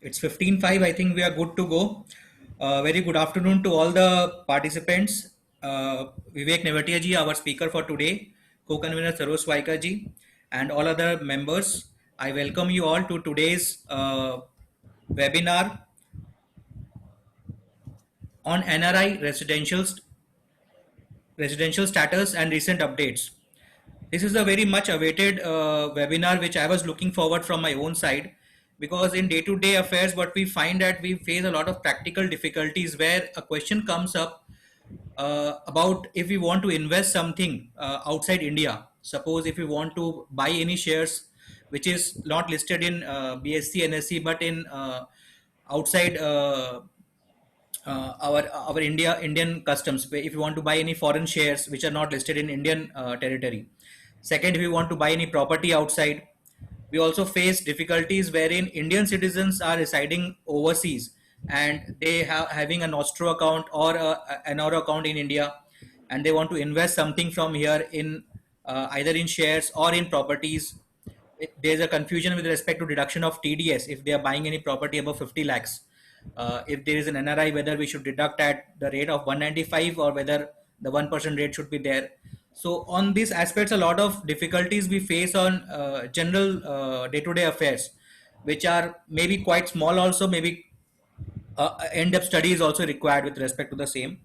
It's 15:05. I think we are good to go. Very good afternoon to all the participants. Vivek Nevatia ji, our speaker for today, co-convener Saroj Swaika ji, and all other members. I welcome you all to today's webinar on NRI residential status and recent updates. This is a very much awaited webinar which I was looking forward from my own side, because in day-to-day affairs what we find that we face a lot of practical difficulties where a question comes up about if we want to invest something outside India. Suppose if we want to buy any shares which is not listed in BSE NSE but in outside our Indian customs. If you want to buy any foreign shares which are not listed in Indian territory. Second, if you want to buy any property outside, we also face difficulties wherein Indian citizens are residing overseas and they have having a Nostro account or an Euro account in India, and they want to invest something from here in either in shares or in properties. There's a confusion with respect to deduction of TDS if they are buying any property above 50 lakhs. If there is an NRI, whether we should deduct at the rate of 195 or whether the 1% rate should be there. So on these aspects, a lot of difficulties we face on general day-to-day affairs, which are maybe quite small also, maybe in-depth study is also required with respect to the same.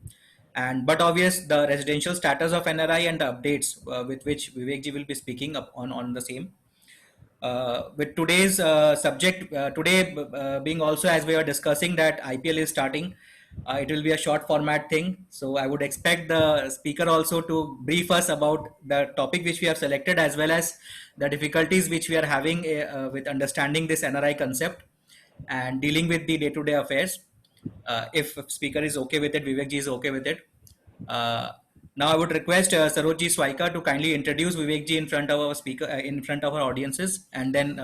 And but obvious the residential status of NRI and the updates with which Vivek ji will be speaking up on the same. With today's subject today being also, as we are discussing that IPL is starting, it will be a short format thing. So I would expect the speaker also to brief us about the topic which we have selected, as well as the difficulties which we are having with understanding this NRI concept and dealing with the day-to-day affairs. If speaker is okay with it, Vivek ji is okay with it. Uh, Now I would request Sarojji Swaika to kindly introduce Vivek ji in front of our speaker, in front of our audiences, and then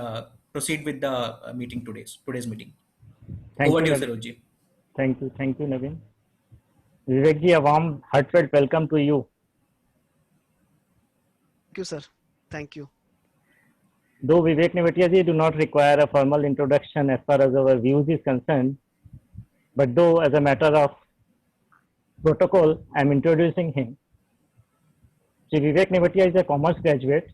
proceed with the meeting today's meeting. Thank Over you, to you, Sarojji. Thank you, Naveen. Vivek ji, a warm, heartfelt welcome to you. Thank you, sir. Thank you. Though Vivek Nevatia ji do not require a formal introduction as far as our views is concerned, but though as a matter of protocol, I am introducing him. Shri Vivek Nevatia is a commerce graduate,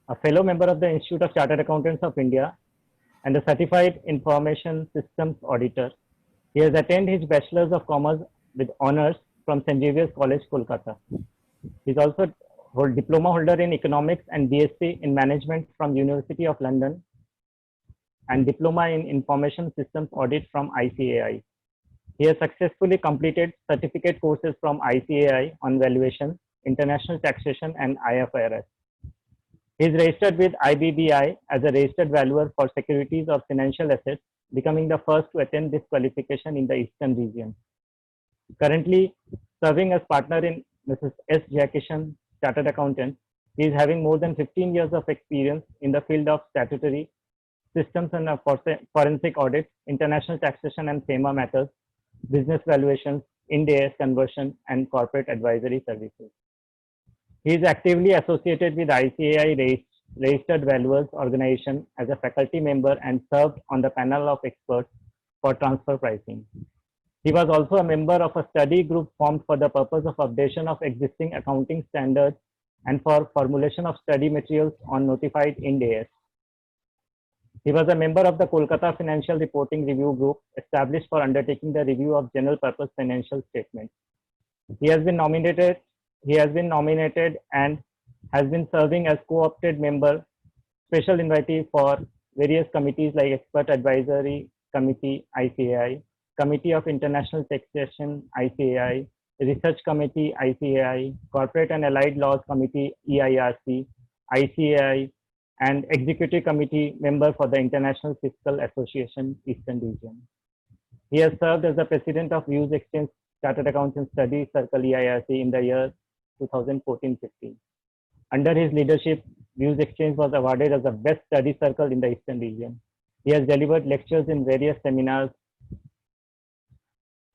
a fellow member of the Institute of Chartered Accountants of India, and a certified information systems auditor. He has attained his Bachelor's of Commerce with honors from St. Xavier's College, Kolkata. He is also a diploma holder in economics and BSc in management from University of London and diploma in information systems audit from ICAI. He has successfully completed certificate courses from ICAI on valuation, international taxation, and IFRS. He is registered with IBBI as a registered valuer for securities or financial assets, becoming the first to attain this qualification in the Eastern region. Currently serving as partner in Mrs. S. Jayakishan, Chartered Accountant. He is having more than 15 years of experience in the field of statutory systems and forensic audit, international taxation and FEMA matters, business valuations, Ind AS conversion, and corporate advisory services. He is actively associated with ICAI Registered Valuers Organization as a faculty member and served on the panel of experts for transfer pricing. He was also a member of a study group formed for the purpose of updation of existing accounting standards and for formulation of study materials on notified Ind AS. He was a member of the Kolkata Financial Reporting Review Group established for undertaking the review of general purpose financial statements. He has been nominated and has been serving as co-opted member, special invitee for various committees like Expert Advisory Committee, ICAI, Committee of International Taxation, ICAI, Research Committee, ICAI, Corporate and Allied Laws Committee, EIRC, ICAI, and Executive Committee member for the International Fiscal Association, Eastern Region. He has served as the president of Views Exchange Chartered Accountants Study Circle, EIRC, in the year 2014-15. Under his leadership, Views Exchange was awarded as the best study circle in the Eastern region. He has delivered lectures in various seminars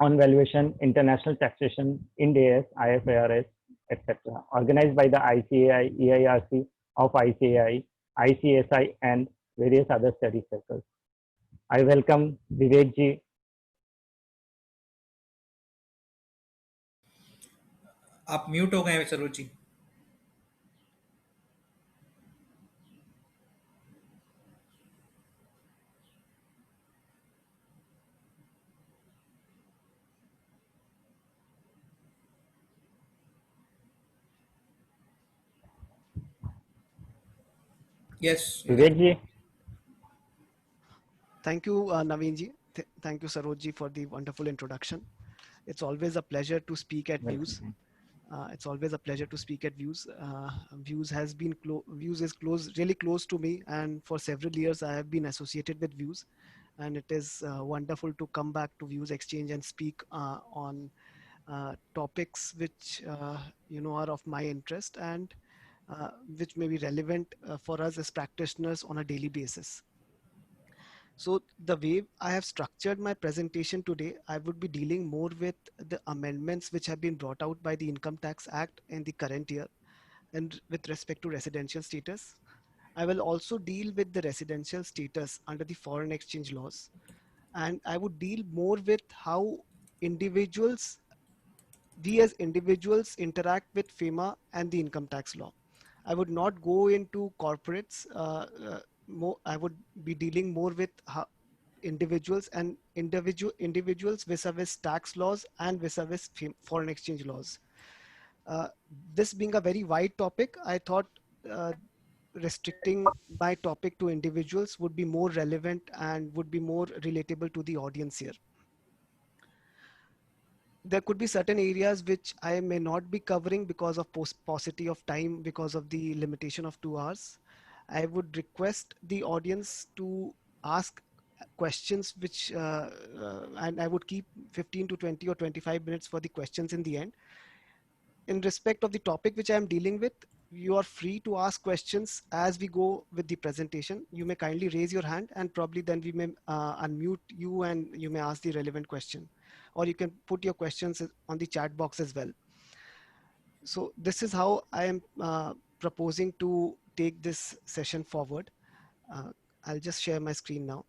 on valuation, international taxation, Ind AS, IFRS, etc., organized by the ICAI, EIRC of ICAI, ICSI, and various other study circles. I welcome Vivek ji. आप mute हो गए हैं Saroj ji. Yes, you Vivek can. ji. Thank you, Naveen ji. Thank you, Saroj ji, for the wonderful introduction. It's always a pleasure to speak at Views. Welcome. It's always a pleasure to speak at Views. Views has been Views is close, really close to me, and for several years I have been associated with Views, and it is wonderful to come back to Views Exchange and speak on topics which are of my interest and which may be relevant for us as practitioners on a daily basis. So the way I have structured my presentation today, I would be dealing more with the amendments which have been brought out by the Income Tax Act in the current year and with respect to residential status. I will also deal with the residential status under the foreign exchange laws, and I would deal more with how individuals, we as individuals interact with FEMA and the income tax law. I would not go into corporates. I would be dealing more with how individuals and individuals vis-a-vis tax laws and vis-a-vis foreign exchange laws. Uh, this being a very wide topic, I thought uh, restricting my topic to individuals would be more relevant and would be more relatable to the audience here. There could be certain areas which I may not be covering because of paucity of time, because of the limitation of 2 hours. I would request the audience to ask questions and I would keep 15 to 20 or 25 minutes for the questions in the end. In respect of the topic which I am dealing with, you are free to ask questions as we go with the presentation. You may kindly raise your hand and probably then we may unmute you and you may ask the relevant question, or you can put your questions on the chat box as well. So this is how I am proposing to take this session forward. Uh, I'll just share my screen now.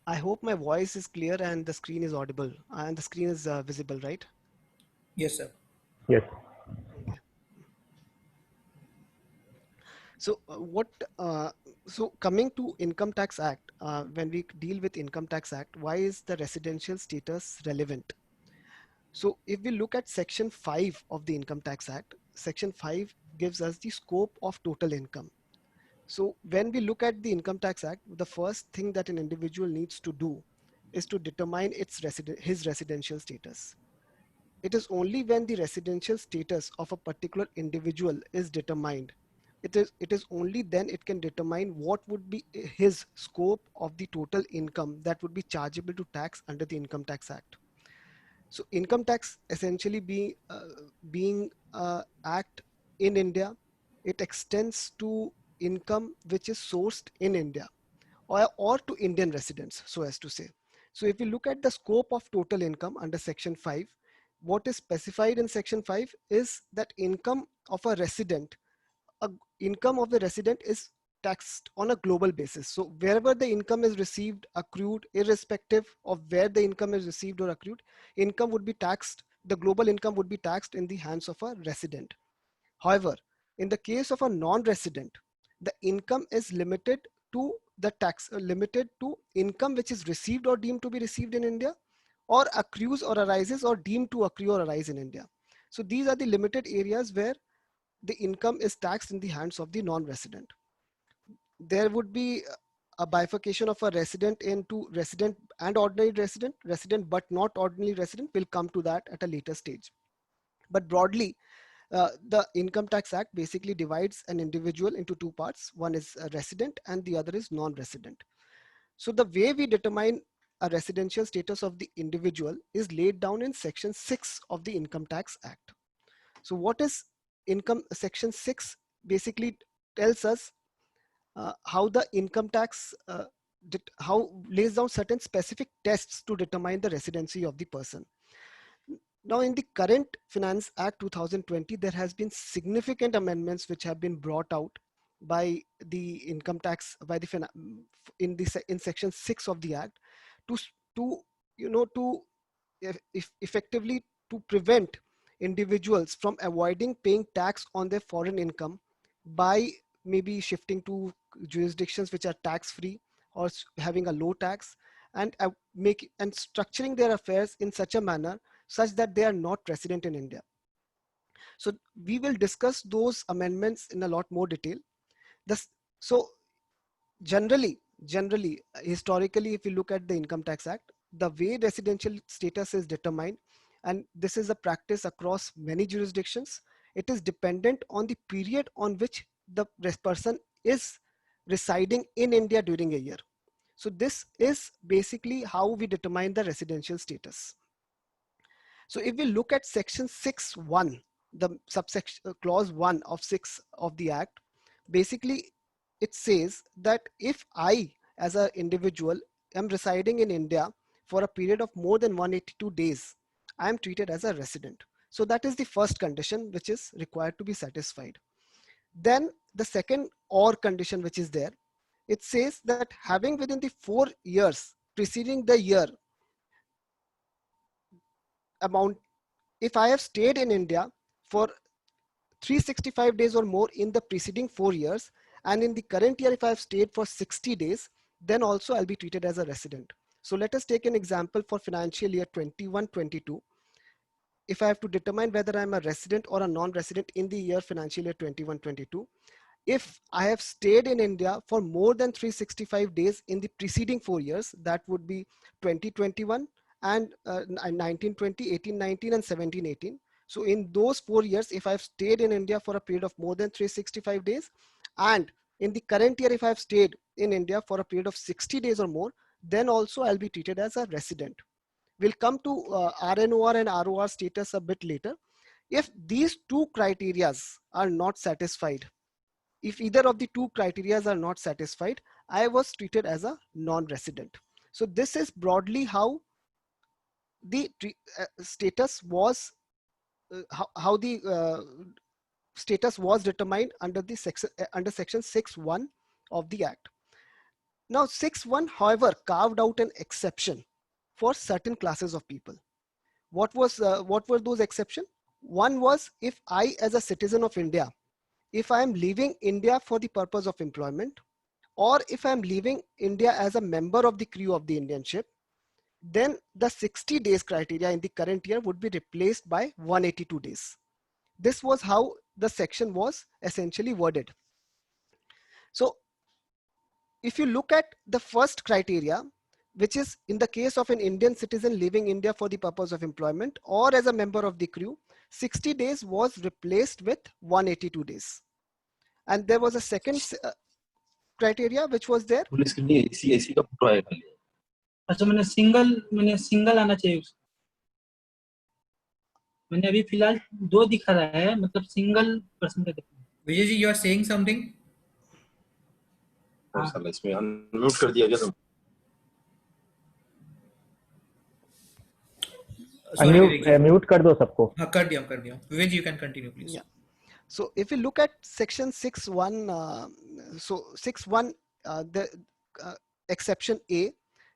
I hope my voice is clear and the screen is audible and the screen is visible, right? Yes, sir. Yes. Okay. So so coming to Income Tax Act, when we deal with Income Tax Act, why is the residential status relevant? So if we look at Section 5 of the Income Tax Act, Section 5 gives us the scope of total income. So when we look at the Income Tax Act, the first thing that an individual needs to do is to determine his residential status. It is only when the residential status of a particular individual is determined, it is only then it can determine what would be his scope of the total income that would be chargeable to tax under the Income Tax Act. So income tax essentially being act in India, it extends to income which is sourced in India or to Indian residents, so as to say. So if we look at the scope of total income under Section 5, what is specified in Section 5 is that income of the resident is taxed on a global basis. So wherever the income is received, accrued, irrespective of where the income is received or accrued, income would be taxed, the global income would be taxed in the hands of a resident. However, in the case of a non-resident, the income is limited to income which is received or deemed to be received in India, or accrues or arises or deemed to accrue or arise in India. So these are the limited areas where the income is taxed in the hands of the non-resident. There would be a bifurcation of a resident into resident and ordinary resident but not ordinary resident. Will come to that at a later stage. But broadly, the Income Tax Act basically divides an individual into two parts. One is a resident and the other is non-resident. So the way we determine a residential status of the individual is laid down in Section 6 of the Income Tax Act. So what is Section 6 basically tells us how the income tax how lays down certain specific tests to determine the residency of the person. Now, in the current Finance Act 2020, there has been significant amendments which have been brought out by the income tax by the in section 6 of the act to to to effectively to prevent individuals from avoiding paying tax on their foreign income by maybe shifting to jurisdictions which are tax free or having a low tax, and structuring their affairs in such a manner such that they are not resident in India. So we will discuss those amendments in a lot more detail. This, so generally, historically, if you look at the Income Tax Act, the way residential status is determined, and this is a practice across many jurisdictions, it is dependent on the period on which the person is residing in India during a year. So this is basically how we determine the residential status. So if we look at section 6.1, the subsection clause 1 of 6 of the act, basically it says that if I as an individual am residing in India for a period of more than 182 days, I am treated as a resident. So that is the first condition which is required to be satisfied. Then the second or condition which is there, it says that having within the 4 years preceding the year amount, if I have stayed in India for 365 days or more in the preceding 4 years, and in the current year, if I have stayed for 60 days, then also I'll be treated as a resident. So let us take an example for financial year 21-22. If I have to determine whether I'm a resident or a non-resident in the year financial year 21-22, if I have stayed in India for more than 365 days in the preceding 4 years, that would be 2021 and 19-20, 18-19 and 17-18. So in those 4 years, if I've stayed in India for a period of more than 365 days, and in the current year, if I've stayed in India for a period of 60 days or more, then also I'll be treated as a resident. We'll come to RNOR and ROR status a bit later. If these two criterias are not satisfied, if either of the two criterias are not satisfied, I was treated as a non-resident. So this is broadly how the status was, how the status was determined under the section under section 6.1 of the Act. Now 6.1, however, carved out an exception for certain classes of people. What were those exceptions? One was if I, as a citizen of India, if I am leaving India for the purpose of employment, or if I'm leaving India as a member of the crew of the Indian ship, then the 60 days criteria in the current year would be replaced by 182 days. This was how the section was essentially worded. So if you look at the first criteria, which is in the case of an Indian citizen leaving India for the purpose of employment or as a member of the crew, 60 days was replaced with 182 days. And there was a second criteria which was there. Police के लिए इसी का photo है खाली. अच्छा मैंने single आना चाहिए उसको. मैंने अभी फिलहाल 2 दिखा रहा है, मतलब सिंगल पर्सन का दिखा. Vijay ji, you are saying something? हाँ. साला इसमें अनम्यूट कर दिया क्या तुम? म्यूट कर दो सबको. हाँ कर दिया. Vijay ji, you can continue please. Yeah. So if you look at section 6.1, so 6.1, the exception A,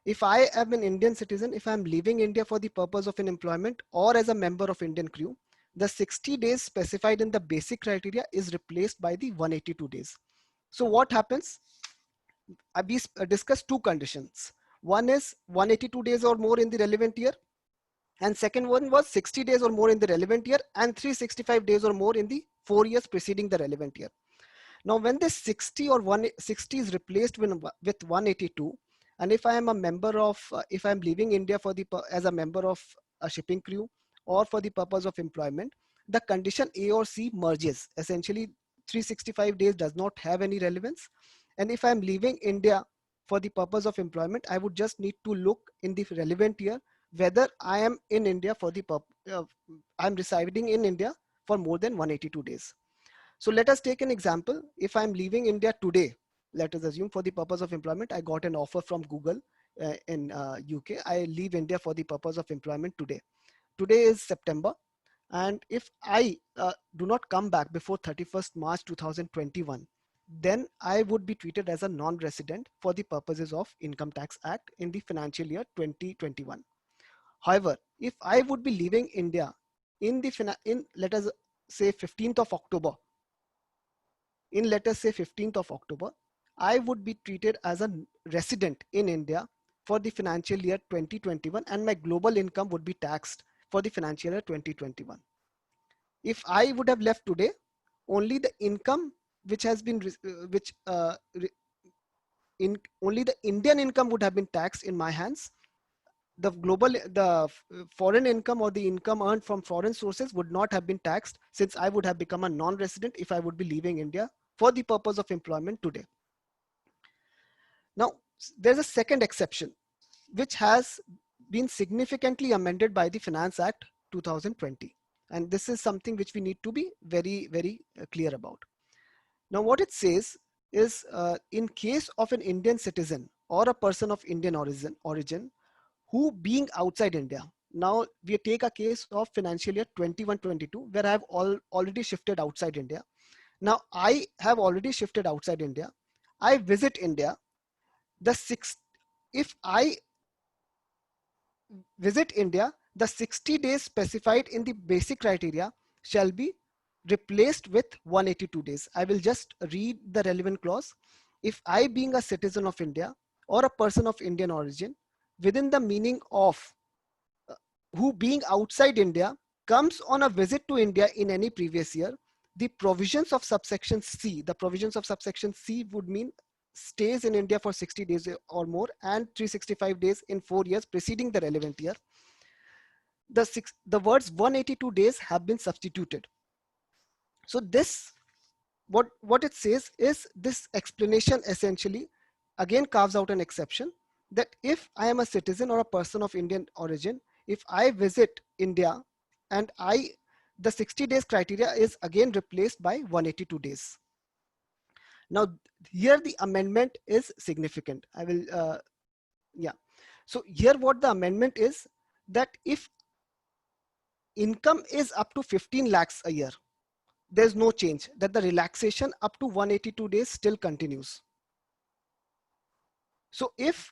if I am an Indian citizen, if I'm leaving India for the purpose of an employment or as a member of Indian crew, the 60 days specified in the basic criteria is replaced by the 182 days. So what happens? We discussed two conditions. One is 182 days or more in the relevant year. And second one was 60 days or more in the relevant year and 365 days or more in the 4 years preceding the relevant year. Now, when this 60 or 160 is replaced with 182, and if I am a member of, if I'm leaving India for the as a member of a shipping crew or for the purpose of employment, the condition A or C merges. Essentially, 365 days does not have any relevance. And if I'm leaving India for the purpose of employment, I would just need to look in the relevant year whether I am in India for the I'm residing in India for more than 182 days. So let us take an example. If I'm leaving India today, let us assume for the purpose of employment, I got an offer from Google in UK. I leave India for the purpose of employment today. today is September, and if I do not come back before 31st March 2021, then I would be treated as a non-resident for the purposes of Income Tax Act in the financial year 2021. However, if I would be leaving India in let us say 15th of October, I would be treated as a resident in India for the financial year 2021, and my global income would be taxed for the financial year 2021. If I would have left today, only the income which has been only the Indian income would have been taxed in my hands. The foreign income or the income earned from foreign sources would not have been taxed, since I would have become a non-resident if I would be leaving India for the purpose of employment today. Now, there's a second exception which has been significantly amended by the Finance Act 2020. And this is something which we need to be very, very clear about. Now, what it says is in case of an Indian citizen or a person of Indian origin who being outside India. Now we take a case of financial year 21-22 where I have already shifted outside India. Now I have already shifted outside India. I visit India. If I visit India, the 60 days specified in the basic criteria shall be replaced with 182 days. I will just read the relevant clause. If I, being a citizen of India or a person of Indian origin, within the meaning of who being outside India comes on a visit to India in any previous year, the provisions of subsection C would mean stays in India for 60 days or more and 365 days in 4 years preceding the relevant year. The words 182 days have been substituted. So this, what it says is, this explanation essentially again carves out an exception that if I am a citizen or a person of Indian origin, if I visit India and the 60 days criteria is again replaced by 182 days. Now here the amendment is significant. I will, So here what the amendment is, that if income is up to 15 lakhs a year, there's no change, that the relaxation up to 182 days still continues. So if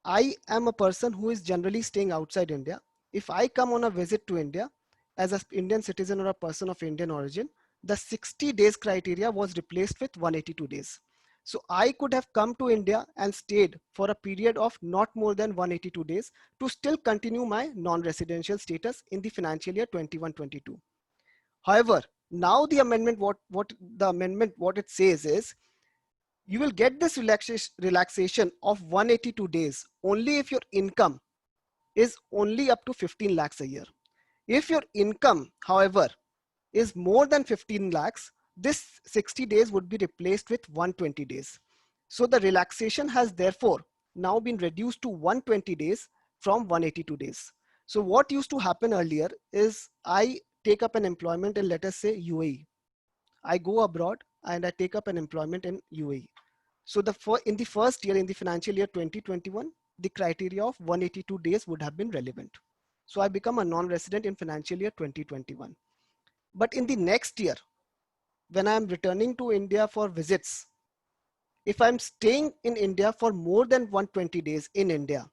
I am a person who is generally staying outside India, if I come on a visit to India as an Indian citizen or a person of Indian origin, the 60 days criteria was replaced with 182 days. So I could have come to India and stayed for a period of not more than 182 days to still continue my non-residential status in the financial year 21-22. However, now the amendment, what it says is, you will get this relaxation of 182 days only if your income is only up to 15 lakhs a year. If your income, however, is more than 15 lakhs, this 60 days would be replaced with 120 days. So the relaxation has therefore now been reduced to 120 days from 182 days. So what used to happen earlier is, I take up an employment in, let us say, UAE. I go abroad and I take up an employment in UAE. So in the first year, in the financial year 2021, the criteria of 182 days would have been relevant. So I become a non-resident in financial year 2021. But in the next year, when I am returning to India for visits, if I'm staying in India for more than 120 days in India,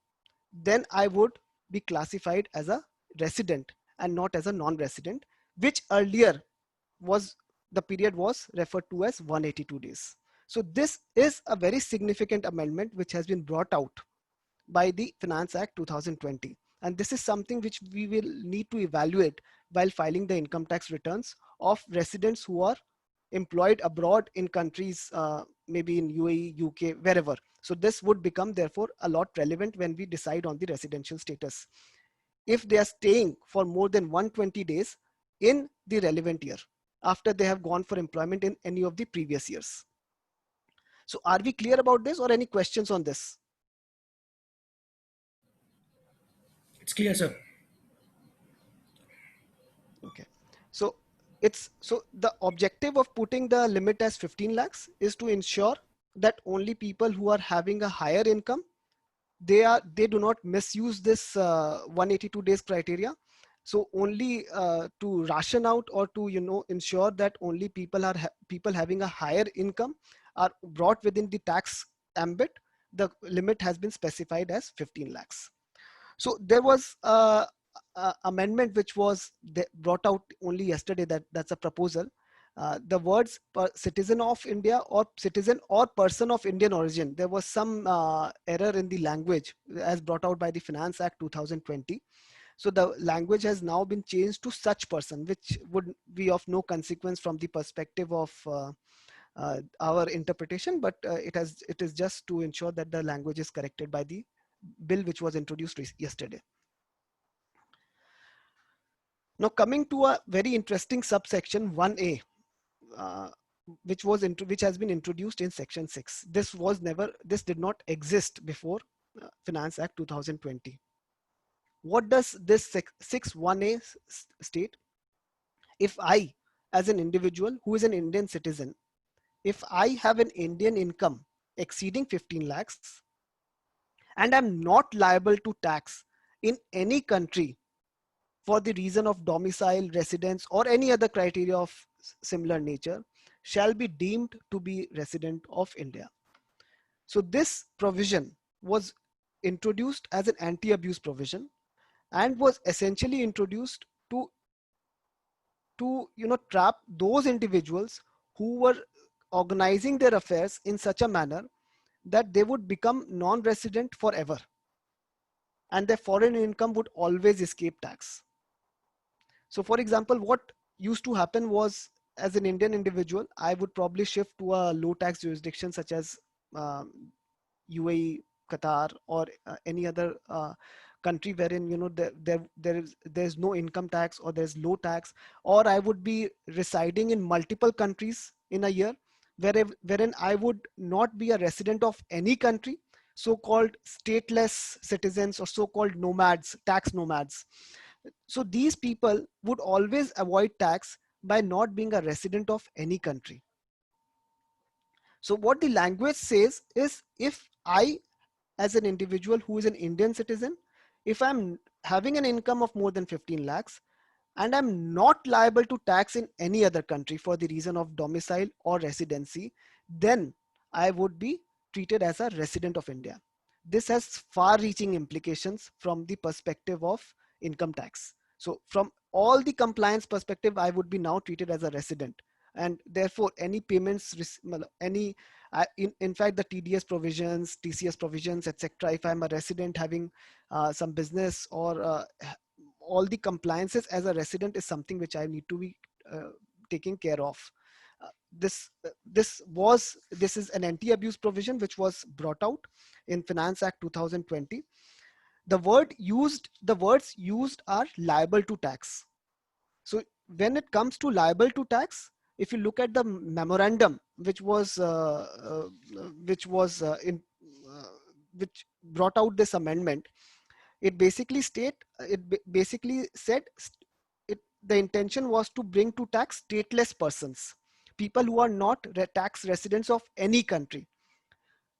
then I would be classified as a resident and not as a non-resident, which earlier the period was referred to as 182 days. So this is a very significant amendment which has been brought out by the Finance Act 2020. And this is something which we will need to evaluate while filing the income tax returns of residents who are employed abroad in countries, maybe in UAE, UK, wherever. So this would become therefore a lot relevant when we decide on the residential status, if they are staying for more than 120 days in the relevant year after they have gone for employment in any of the previous years. So are we clear about this, or any questions on this? It's clear, sir. Okay. So the objective of putting the limit as 15 lakhs is to ensure that only people who are having a higher income, they do not misuse this 182 days criteria, So only to ration out or to ensure that only people having a higher income are brought within the tax ambit, the limit has been specified as 15 lakhs. So there was a amendment which was brought out only yesterday, that's a proposal. The words citizen of India or citizen or person of Indian origin, there was some error in the language as brought out by the Finance Act 2020. So the language has now been changed to such person, which would be of no consequence from the perspective of our interpretation, but it is just to ensure that the language is corrected by the bill which was introduced yesterday. Now coming to a very interesting subsection 1A, uh, which has been introduced in section 6. This did not exist before Finance Act 2020. What does this 6(1)(a) state? If I, as an individual who is an Indian citizen, if I have an Indian income exceeding 15 lakhs and I'm not liable to tax in any country for the reason of domicile, residence, or any other criteria of similar nature, shall be deemed to be resident of India. So this provision was introduced as an anti-abuse provision and was essentially introduced to trap those individuals who were organizing their affairs in such a manner that they would become non-resident forever and their foreign income would always escape tax. So for example, what used to happen was, as an Indian individual, I would probably shift to a low tax jurisdiction such as UAE, Qatar, or any other country wherein there's no income tax or there's low tax, or I would be residing in multiple countries in a year, wherein I would not be a resident of any country, so-called stateless citizens or so-called nomads, tax nomads. So these people would always avoid tax by not being a resident of any country. So what the language says is, if I, as an individual who is an Indian citizen, if I'm having an income of more than 15 lakhs and I'm not liable to tax in any other country for the reason of domicile or residency, then I would be treated as a resident of India. This has far-reaching implications from the perspective of income tax. So from all the compliance perspective, I would be now treated as a resident, and therefore any payments, in fact the TDS provisions, TCS provisions, etc., if I'm a resident having some business or all the compliances as a resident is something which I need to be taking care of. This is an anti-abuse provision which was brought out in Finance Act 2020. The words used are liable to tax. So when it comes to liable to tax, if you look at the memorandum which brought out this amendment, it basically said the intention was to bring to tax stateless persons, people who are not tax residents of any country.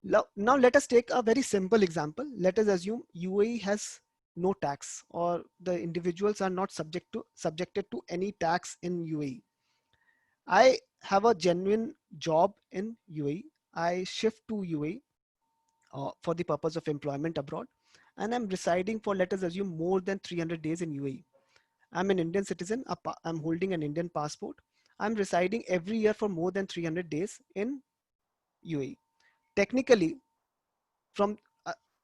Now let us take a very simple example. Let us assume UAE has no tax, or the individuals are not subjected to any tax in UAE. I have a genuine job in UAE. I shift to UAE for the purpose of employment abroad, and I'm residing for, let us assume, more than 300 days in UAE. I'm an Indian citizen. I'm holding an Indian passport. I'm residing every year for more than 300 days in UAE. Technically, from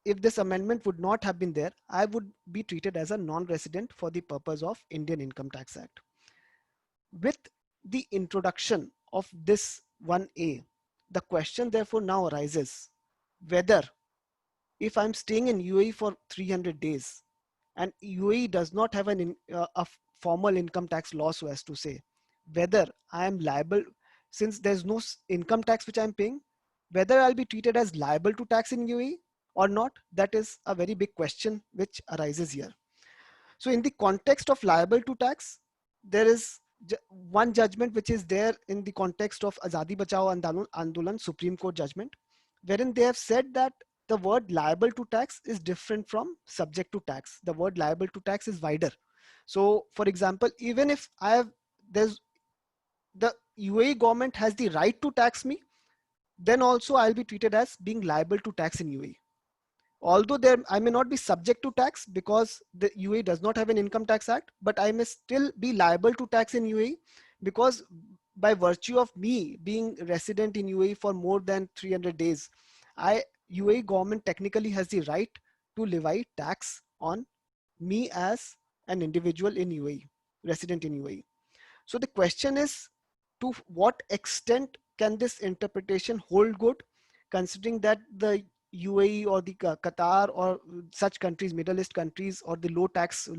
if this amendment would not have been there, I would be treated as a non-resident for the purpose of Indian Income Tax Act. With the introduction of this 1A, the question therefore now arises whether, if I'm staying in UAE for 300 days and UAE does not have a formal income tax law, so as to say, whether I am liable, since there's no income tax which I'm paying, whether I'll be treated as liable to tax in UAE or not, that is a very big question which arises here. So in the context of liable to tax, there is one judgment which is there in the context of Azadi Bachao Andolan Supreme Court judgment, wherein they have said that the word liable to tax is different from subject to tax. The word liable to tax is wider. So for example, even if there's the UAE government has the right to tax me, then also I'll be treated as being liable to tax in UAE. Although there I may not be subject to tax because the UAE does not have an income tax act, but I may still be liable to tax in UAE because by virtue of me being resident in UAE for more than 300 days, UAE government technically has the right to levy tax on me as an individual in UAE, resident in UAE. So the question is, to what extent can this interpretation hold good, considering that the UAE or the Qatar or such countries, Middle East countries, or the low tax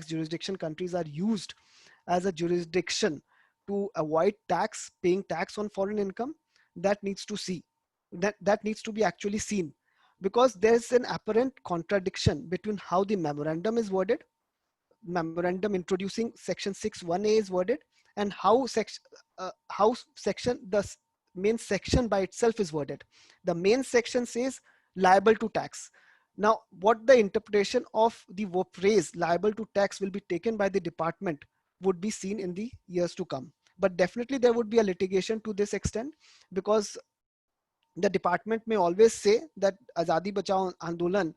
jurisdiction countries are used as a jurisdiction to avoid paying tax on foreign income? That needs to see that needs to be actually seen, because there's an apparent contradiction between how the memorandum introducing section 6(1)(a) is worded, and how section main section by itself is worded. The main section says liable to tax. Now what the interpretation of the phrase liable to tax will be taken by the department would be seen in the years to come, but definitely there would be a litigation to this extent, because the department may always say that Azadi Bachao Andolan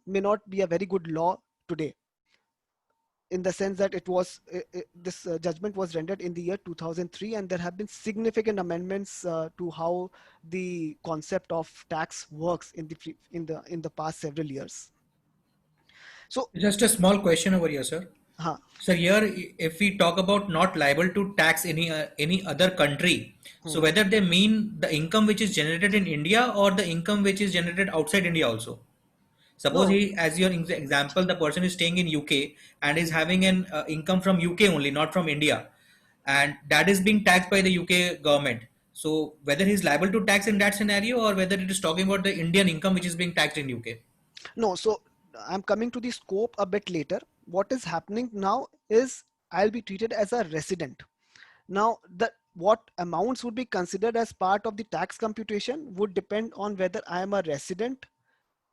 may not be a very good law today, in the sense that this judgment was rendered in the year 2003, and there have been significant amendments to how the concept of tax works in the past several years. So Just a small question over here, sir. huh, So here, if we talk about not liable to tax any other country, so hmm. whether they mean the income which is generated in India or the income which is generated outside India also. Suppose No. he, as your example, the person is staying in UK and is having an income from UK only, not from India, and that is being taxed by the UK government. So whether he's liable to tax in that scenario or whether it is talking about the Indian income which is being taxed in UK. No, so I'm coming to the scope a bit later. What is happening now is I'll be treated as a resident. Now, what amounts would be considered as part of the tax computation would depend on whether I am a resident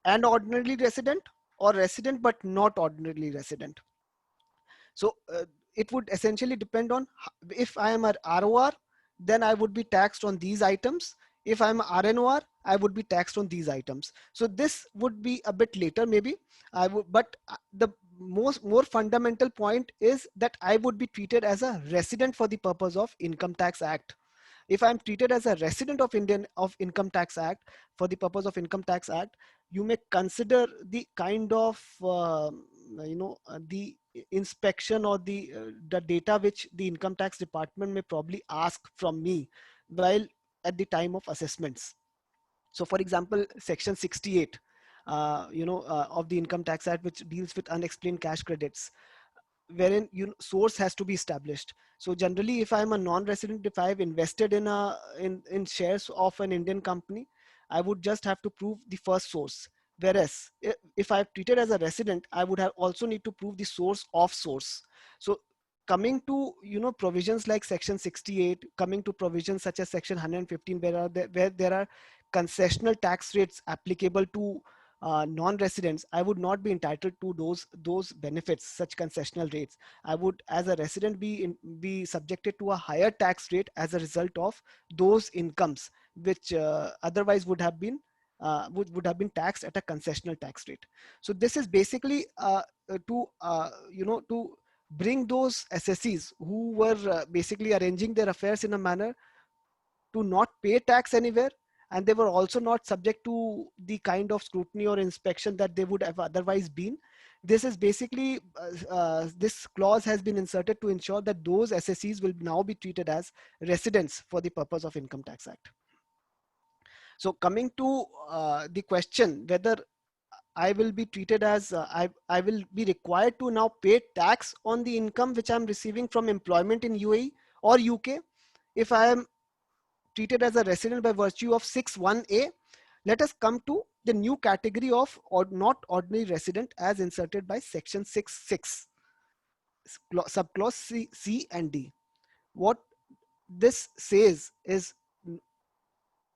and ordinarily resident, or resident but not ordinarily resident. So it would essentially depend on if I am a ROR, then I would be taxed on these items. If I'm a RNOR, I would be taxed on these items. So this would be a bit later, maybe. But the more fundamental point is that I would be treated as a resident for the purpose of Income Tax Act. If I'm treated as a resident of Income Tax Act for the purpose of Income Tax Act, you may consider the kind of the inspection or the data which the income tax department may probably ask from me while at the time of assessments. So for example, section 68 of the Income Tax Act, which deals with unexplained cash credits, wherein source has to be established. So generally, if I'm a non-resident, if I've invested in shares of an Indian company, I would just have to prove the first source. Whereas if I've treated as a resident, I would have also need to prove the source of source. So coming to provisions like section 68, coming to provisions such as section 115, where there are concessional tax rates applicable to non-residents, I would not be entitled to those benefits, such concessional rates. I would, as a resident, be subjected to a higher tax rate as a result of those incomes, which otherwise would have been taxed at a concessional tax rate. So this is basically to bring those SSEs who were basically arranging their affairs in a manner to not pay tax anywhere, and they were also not subject to the kind of scrutiny or inspection that they would have otherwise been. This is basically this clause has been inserted to ensure that those SSEs will now be treated as residents for the purpose of Income Tax Act. So coming to the question whether I will be treated as I will be required to now pay tax on the income which I'm receiving from employment in UAE or UK if I am treated as a resident by virtue of 6(1)(a), let us come to the new category of not ordinary resident as inserted by section 6(6), subclause C and D. What this says is,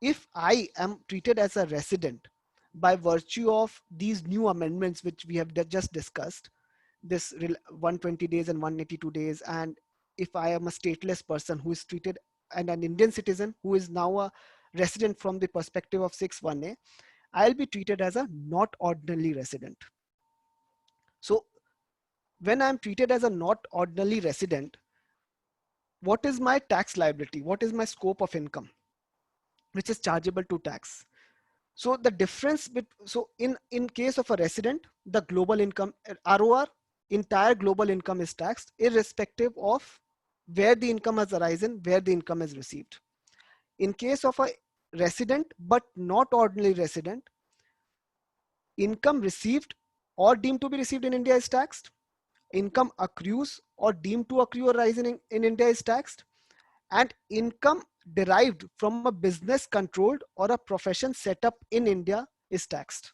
if I am treated as a resident by virtue of these new amendments which we have just discussed, this 120 days and 182 days. And if I am a stateless person who is treated, and an Indian citizen who is now a resident from the perspective of 6(1)(a), I'll be treated as a not ordinarily resident. So when I'm treated as a not ordinarily resident, what is my tax liability? What is my scope of income which is chargeable to tax? So the difference so in case of a resident, the global income, ROR, entire global income is taxed irrespective of where the income has arisen, where the income is received. In case of a resident but not ordinary resident, income received or deemed to be received in India is taxed. Income accrues or deemed to accrue or rise in India is taxed. And income derived from a business controlled or a profession set up in India is taxed.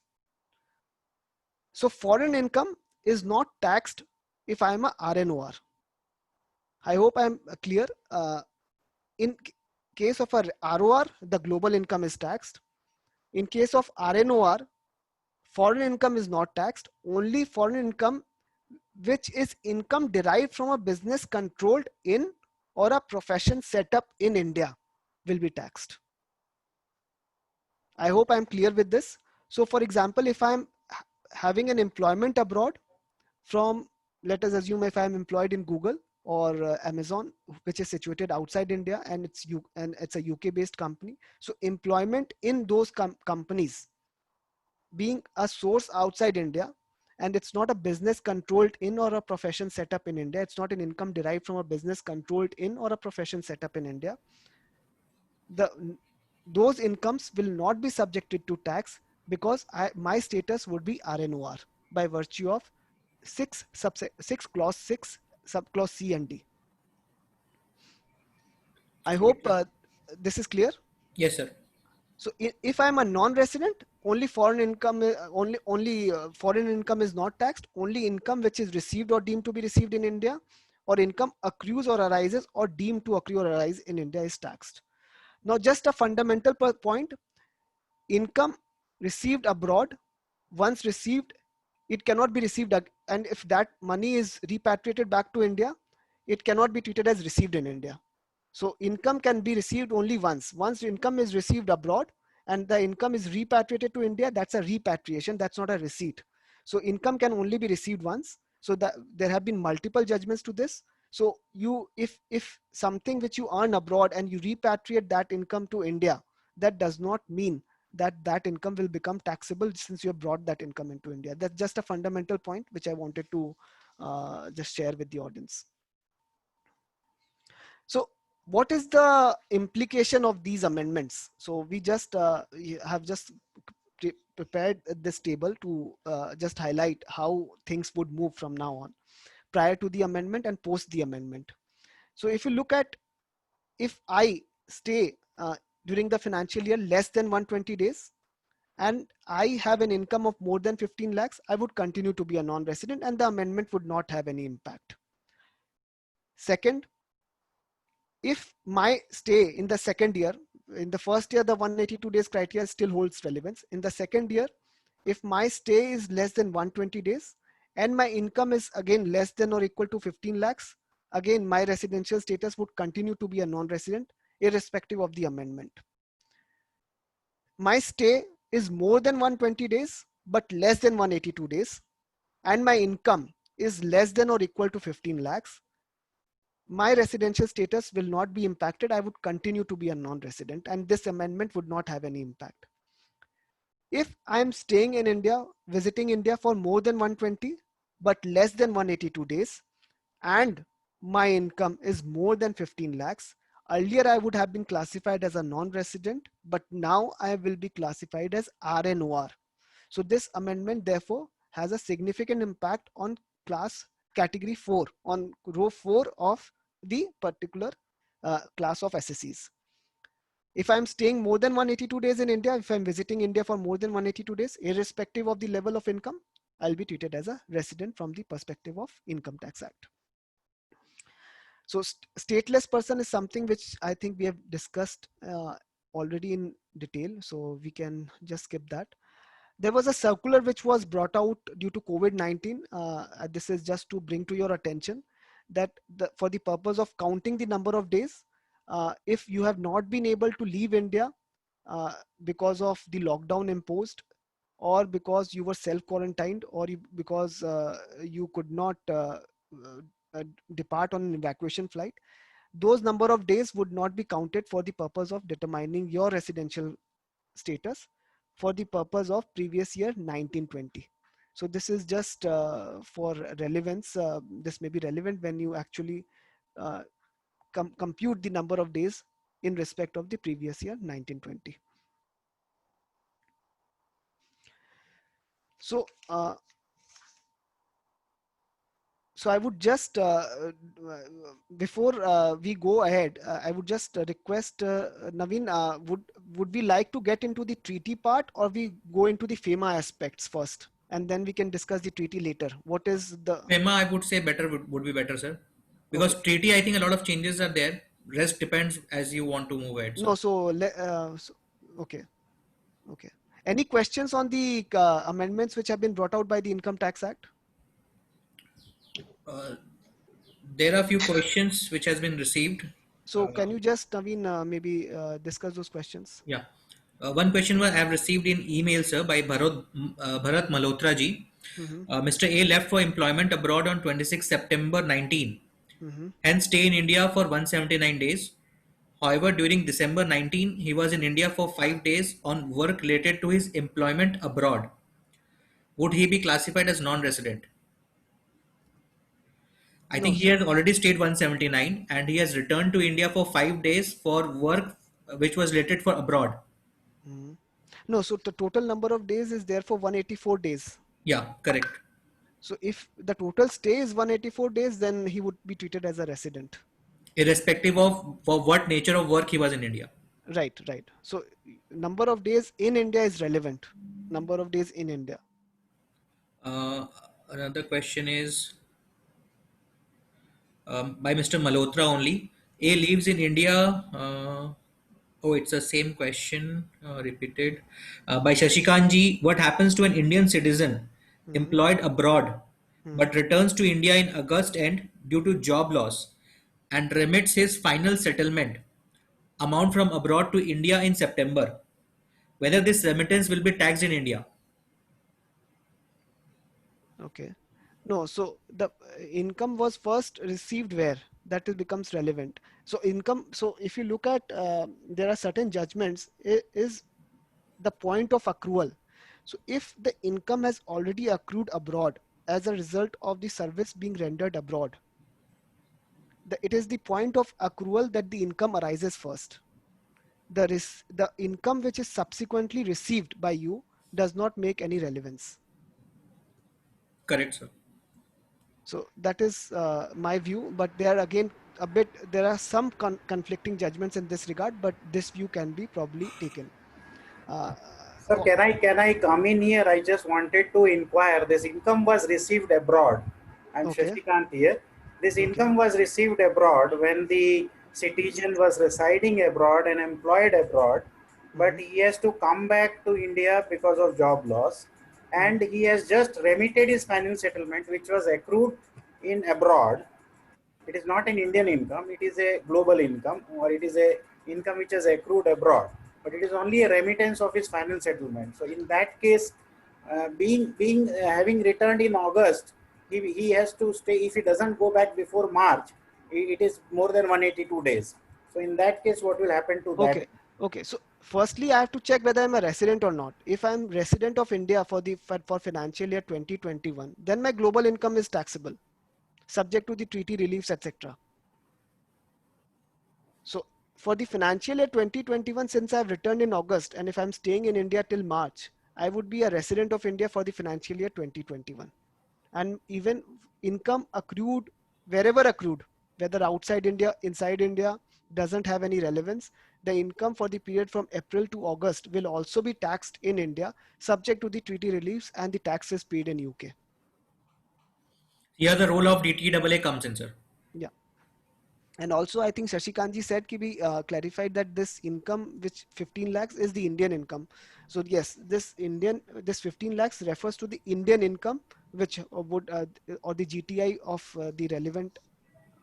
So foreign income is not taxed if I am a RNOR. I hope I'm clear. In case of a ROR, the global income is taxed. In case of RNOR, foreign income is not taxed. Only foreign income which is income derived from a business controlled in or a profession set up in India will be taxed. I hope I'm clear with this. So for example, if I'm having an employment abroad from, let us assume if I'm employed in Google or Amazon, which is situated outside India, and it's a UK based company. So employment in those companies being a source outside India, and it's not a business controlled in or a profession set up in India. It's not an income derived from a business controlled in or a profession set up in India. Those incomes will not be subjected to tax because my status would be RNOR by virtue of 6 clause 6 subclause C and D. I hope this is clear. Yes, sir. So if I'm a non-resident, only foreign income, foreign income is not taxed. Only income which is received or deemed to be received in India, or income accrues or arises or deemed to accrue or arise in India is taxed. Now, just a fundamental point: income received abroad, once received, it cannot be received, and if that money is repatriated back to India, it cannot be treated as received in India. So income can be received only once. Once income is received abroad and the income is repatriated to India, that's a repatriation, that's not a receipt. So income can only be received once. So that there have been multiple judgments to this. So if something which you earn abroad and you repatriate that income to India, that does not mean that that income will become taxable since you have brought that income into India. That's just a fundamental point which I wanted to just share with the audience. So what is the implication of these amendments? So we just have just prepared this table to just highlight how things would move from now on, prior to the amendment and post the amendment. So if you look at, if I stay during the financial year less than 120 days and I have an income of more than 15 lakhs, I would continue to be a non-resident and the amendment would not have any impact. Second, if my stay in the second year, in the first year, the 182 days criteria still holds relevance. In the second year, if my stay is less than 120 days and my income is again less than or equal to 15 lakhs, again, my residential status would continue to be a non-resident irrespective of the amendment. My stay is more than 120 days, but less than 182 days, and my income is less than or equal to 15 lakhs, my residential status will not be impacted. I would continue to be a non-resident and this amendment would not have any impact. If I'm staying in India, visiting India for more than 120, but less than 182 days, and my income is more than 15 lakhs, earlier I would have been classified as a non-resident, but now I will be classified as RNOR. So this amendment therefore has a significant impact on category 4, on row 4 of the particular class of SSEs. If I'm staying more than 182 days in India, if I'm visiting India for more than 182 days, irrespective of the level of income, I'll be treated as a resident from the perspective of Income Tax Act. So stateless person is something which I think we have discussed already in detail, so we can just skip that. There was a circular which was brought out due to COVID-19. This is just to bring to your attention that for the purpose of counting the number of days, if you have not been able to leave India because of the lockdown imposed, or because you were self-quarantined, or because you could not depart on an evacuation flight, those number of days would not be counted for the purpose of determining your residential status for the purpose of previous year 1920. So this is just for relevance. This may be relevant when you actually uh, compute the number of days in respect of the previous year 1920. So so I would just before we go ahead, I would just request Naveen, would we like to get into the treaty part, or we go into the FEMA aspects first and then we can discuss the treaty later? What is the FEMA, I would say better would be better, sir. Because okay? treaty, I think a lot of changes are there. Rest depends as you want to move ahead, sir. No, so okay, okay. Any questions on the amendments which have been brought out by the Income Tax Act? Uh, there are a few questions which has been received. So can you just, Naveen, maybe discuss those questions? Yeah. One question I have received in email, sir, by Bharat Malhotra ji. Mm-hmm, Mr. A left for employment abroad on 26 September 19, mm-hmm. hence stay in India for 179 days. However, during December 19, he was in India for 5 days on work related to his employment abroad. Would he be classified as non-resident? I No, think he has already stayed 179 and he has returned to India for 5 days for work which was related for abroad. mhm. No, so the total number of days is therefore 184 days. Yeah, correct. So if the total stay is 184 days, then he would be treated as a resident. Irrespective of for what nature of work he was in India. Right, right. So number of days in India is relevant. Number of days in India. Uh, Another question is by Mr. Malhotra only. A lives in India. Oh, it's the same question repeated. By Shashikanji, what happens to an Indian citizen Mhm, employed abroad mhm. but returns to India in August end due to job loss and remits his final settlement amount from abroad to India in September? Whether this remittance will be taxed in India? Okay. No, so the income was first received where? That it becomes relevant. So income, so if you look at, there are certain judgments, is the point of accrual. So if the income has already accrued abroad as a result of the service being rendered abroad, it is the point of accrual that the income arises first. The income which is subsequently received by you does not make any relevance. Correct, sir. So that is my view, but there again there are some conflicting judgments in this regard, but this view can be probably taken. Uh, Sir, can I come in here? I just wanted to inquire. This income was received abroad. I'm okay, Shashikant here. This okay. income was received abroad when the citizen was residing abroad and employed abroad, but Hmm. he has to come back to India because of job loss, Hmm. and he has just remitted his final settlement, which was accrued in abroad. It is not an Indian income, it is a global income, or it is a income which is accrued abroad, but it is only a remittance of his final settlement. So in that case, being having returned in August, he has to stay. If he doesn't go back before March, it is more than 182 days. So in that case, what will happen to that? Okay, okay. So firstly, I have to check whether I'm a resident or not. If I'm resident of India for financial year 2021, then my global income is taxable, subject to the treaty reliefs, etc. So for the financial year 2021, since I've returned in August, and if I'm staying in India till March, I would be a resident of India for the financial year 2021. And even income accrued, wherever accrued, whether outside India, inside India, doesn't have any relevance. The income for the period from April to August will also be taxed in India, subject to the treaty reliefs, and the tax is paid in UK. Here the role of DTAA comes in, sir. Yeah. And also, I think Shashikanji said ki we clarified that this income, which 15 lakhs, is the Indian income. So yes, this 15 lakhs refers to the Indian income, which would or the GTI of the relevant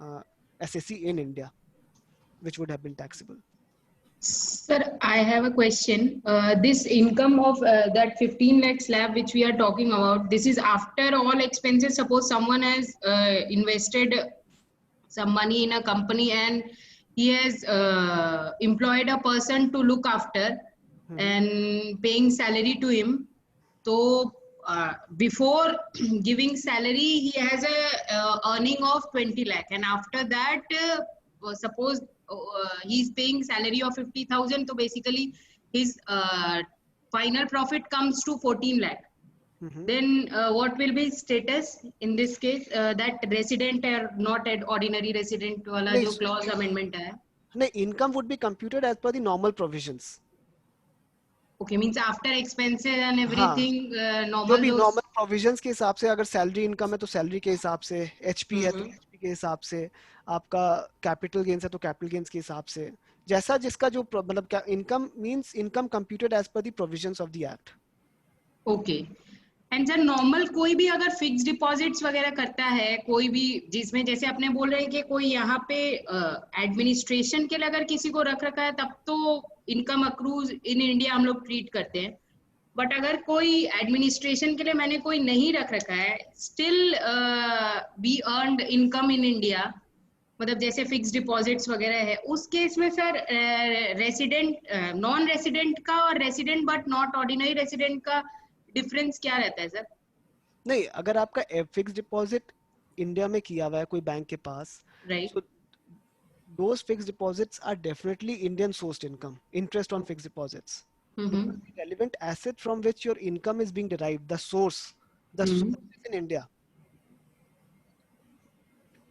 uh, SSC in India, which would have been taxable. Sir, I have a question. This income of that 15 lakh slab which we are talking about, this is after all expenses. Suppose someone has invested some money in a company and he has employed a person to look after Mhm. and paying salary to him. So before giving salary, he has a earning of 20 lakh, and after that, suppose he's paying salary of 50,000. So basically, his final profit comes to 14 lakh. Mhm. Then what will be status in this case? That resident or not at ordinary resident वाला नहीं, जो clause amendment है. नहीं, income would be computed as per the normal provisions. Okay, means after expenses and हाँ, everything, जो normal भी those. Normal provisions के हिसाब से, अगर सैलरी इनकम है तो सैलरी के हिसाब से, एचपी है तो Mhm. एचपी के हिसाब से, आपका कैपिटल गेन्स है तो कैपिटल गेन्स के हिसाब से, जैसा जिसका जो मतलब क्या income means income computed as per the provisions of the act. Okay. And sir normal कोई भी अगर फिक्स डिपॉजिट्स वगैरह करता है, कोई भी जिसमें जैसे अपने बोल रहे हैं कि कोई यहाँ पे एडमिनिस्ट्रेशन के लिए अगर किसी को रख रखा है तब तो इनकम अक्रूज इन इंडिया हम लोग ट्रीट करते हैं. बट अगर कोई एडमिनिस्ट्रेशन के लिए मैंने कोई नहीं रख रखा है, still be earned income in India, मतलब जैसे फिक्स डिपॉजिट्स वगैरह है, उस केस में सर रेसिडेंट नॉन रेसिडेंट का और resident but not ordinary resident का डिफरेंस क्या रहता है सर? नहीं, अगर आपका फिक्स डिपॉजिट इंडिया में किया हुआ है कोई बैंक के पास, right. so those fixed deposits are definitely Indian sourced income, interest on fixed deposits. Because the relevant asset from which your income is being derived, the source is in India.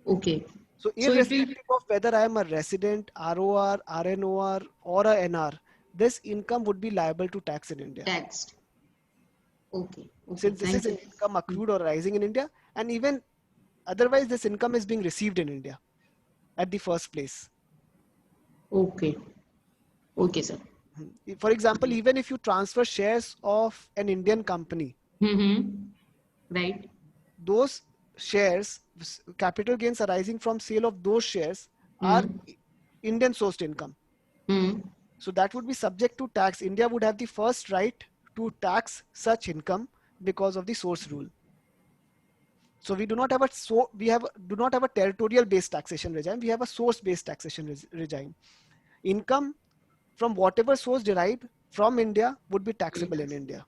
Okay. So So it will irrespective of whether I am a resident, ROR, RNOR, or a NR, this income would be liable to tax in India. taxed. Okay. Okay. Since this Thank is you. income accrued or rising in India, and even otherwise this income is being received in India at the first place. Okay. Okay, sir. For example, even if you transfer shares of an Indian company, Right. those shares, capital gains arising from sale of those shares are Indian sourced income. So that would be subject to tax. India would have the first right to tax such income because of the source rule. So we do not have a territorial based taxation regime. We have a source based taxation regime. Income from whatever source derived from India would be taxable in India.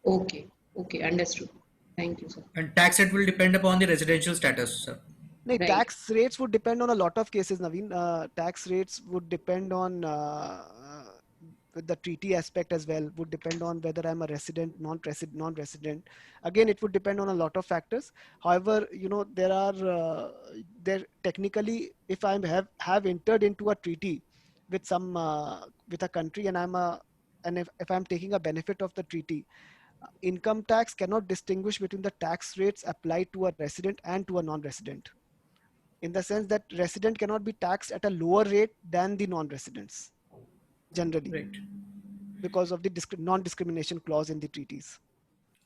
Okay. Okay. Understood. Thank you, sir. And tax rate will depend upon the residential status, sir. No, Right. tax rates would depend on a lot of cases, Naveen. Tax rates would depend on the treaty aspect as well, would depend on whether I'm a resident, non-resident. Again, it would depend on a lot of factors. However, there technically, if I have entered into a treaty with some with a country, and if I'm taking a benefit of the treaty, income tax cannot distinguish between the tax rates applied to a resident and to a non-resident, in the sense that resident cannot be taxed at a lower rate than the non-residents generally, Right. because of the non-discrimination clause in the treaties.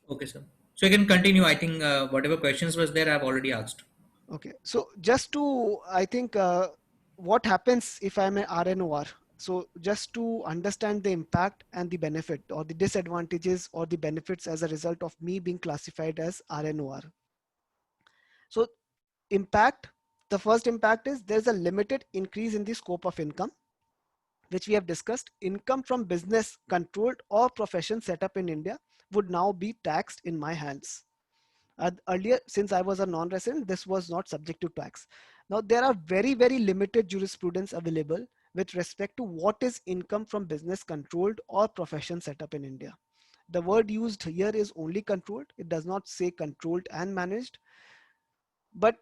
Okay, sir. So you can continue. I think whatever questions was there, I've already asked. Okay, so just to, I think, what happens if I'm an RNOR? So just to understand the impact and the benefit, or the disadvantages or the benefits as a result of me being classified as RNOR. So impact, the first impact is there's a limited increase in the scope of income, which we have discussed. Income from business controlled or profession set up in India would now be taxed in my hands. Earlier, since I was a non-resident, this was not subject to tax. Now there are very, very limited jurisprudence available with respect to what is income from business controlled or profession set up in India. The word used here is only controlled. It does not say controlled and managed. But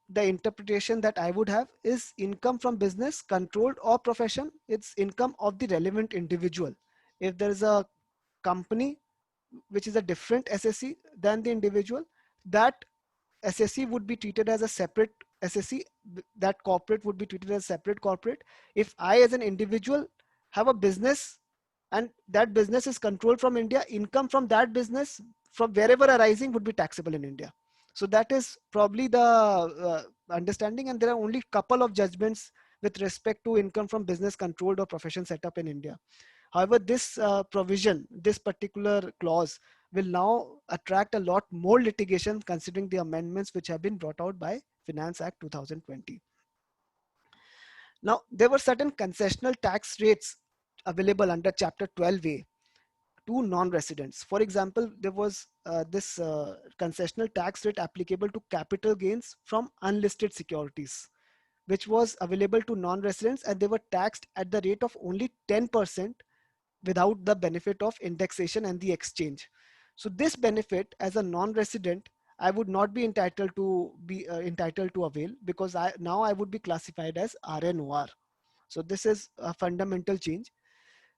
the interpretation that I would have is income from business controlled or profession. It's income of the relevant individual. If there is a company which is a different SSC than the individual, that SSC would be treated as a separate SSC, that corporate would be treated as separate corporate. If I as an individual have a business and that business is controlled from India, income from that business from wherever arising would be taxable in India. So that is probably the understanding, and there are only couple of judgments with respect to income from business controlled or profession set up in India. However, this provision, this particular clause will now attract a lot more litigation considering the amendments which have been brought out by Finance Act 2020. Now, there were certain concessional tax rates available under Chapter 12A to non-residents. For example, there was this concessional tax rate applicable to capital gains from unlisted securities, which was available to non-residents, and they were taxed at the rate of only 10% without the benefit of indexation and the exchange. So this benefit as a non-resident, I would not be entitled to avail, because now I would be classified as RNOR. So this is a fundamental change.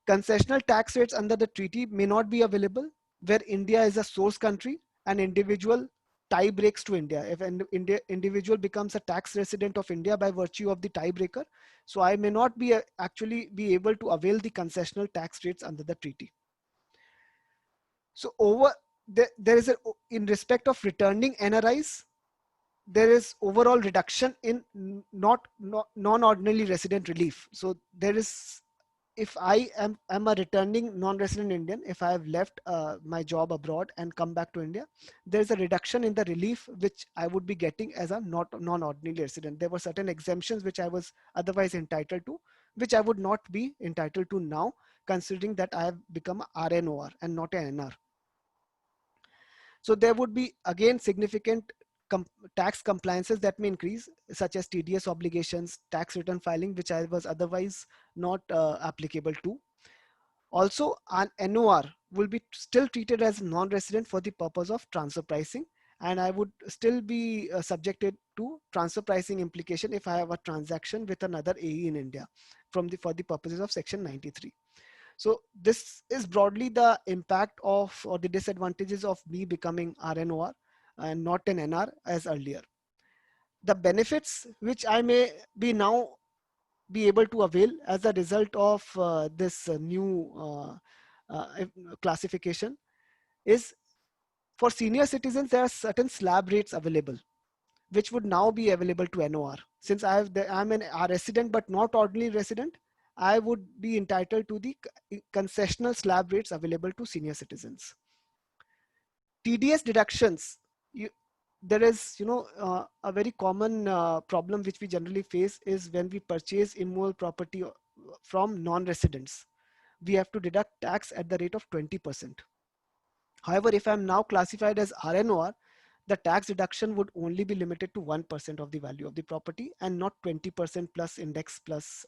Concessional tax rates under the treaty may not be available where India is a source country and individual tie breaks to India. If an individual becomes a tax resident of India by virtue of the tiebreaker, so I may not be actually be able to avail the concessional tax rates under the treaty. So there is in respect of returning NRIs, there is overall reduction in non-ordinary resident relief. So there is, if I am a returning non-resident Indian, if I have left my job abroad and come back to India, there is a reduction in the relief which I would be getting as a non-ordinary resident. There were certain exemptions which I was otherwise entitled to, which I would not be entitled to now, considering that I have become a RNOR and not an NR. So there would be again significant tax compliances that may increase, such as TDS obligations, tax return filing, which I was otherwise not applicable to. Also, an NOR will be still treated as non-resident for the purpose of transfer pricing, and I would still be subjected to transfer pricing implication if I have a transaction with another AE in India for the purposes of Section 93. So this is broadly the impact of, or the disadvantages of me becoming RNOR and not an NR as earlier. The benefits which I may be now be able to avail as a result of this new classification is, for senior citizens, there are certain slab rates available, which would now be available to NOR. Since I'm a resident but not ordinary resident, I would be entitled to the concessional slab rates available to senior citizens. TDS deductions, there is a very common problem which we generally face is when we purchase immovable property from non-residents, we have to deduct tax at the rate of 20%. However, if I'm now classified as RNOR, the tax deduction would only be limited to 1% of the value of the property and not 20% plus index plus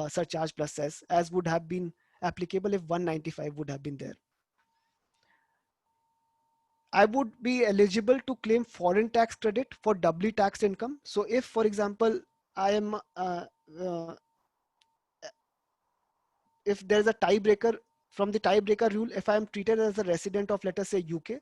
surcharge plus cess, as would have been applicable if 195 would have been there. I would be eligible to claim foreign tax credit for doubly taxed income. So if, for example, I am if there's a tiebreaker, from the tiebreaker rule, if I am treated as a resident of, let us say, UK,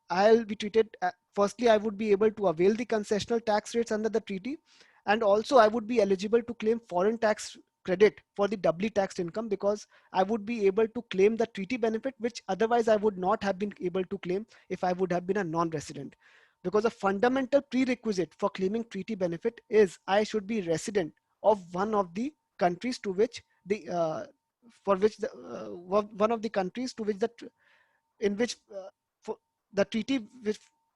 I'll be treated, firstly, I would be able to avail the concessional tax rates under the treaty. And also I would be eligible to claim foreign tax credit for the doubly taxed income, because I would be able to claim the treaty benefit, which otherwise I would not have been able to claim if I would have been a non-resident. Because a fundamental prerequisite for claiming treaty benefit is I should be resident of one of the countries to which the one of the countries to which the treaty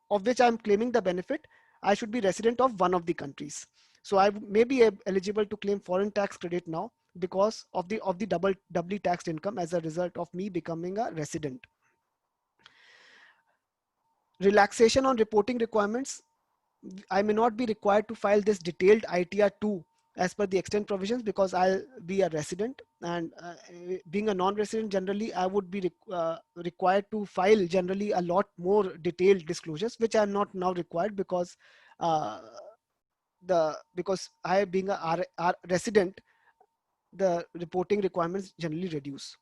of which I am claiming the benefit, I should be resident of one of the countries. So I may be eligible to claim foreign tax credit now because of the doubly taxed income as a result of me becoming a resident. Relaxation on reporting requirements. I may not be required to file this detailed ITR 2 as per the extent provisions, because I'll be a resident, and being a non-resident, generally I would be required to file generally a lot more detailed disclosures, which I'm not now required because because I being a resident, the reporting requirements generally reduce.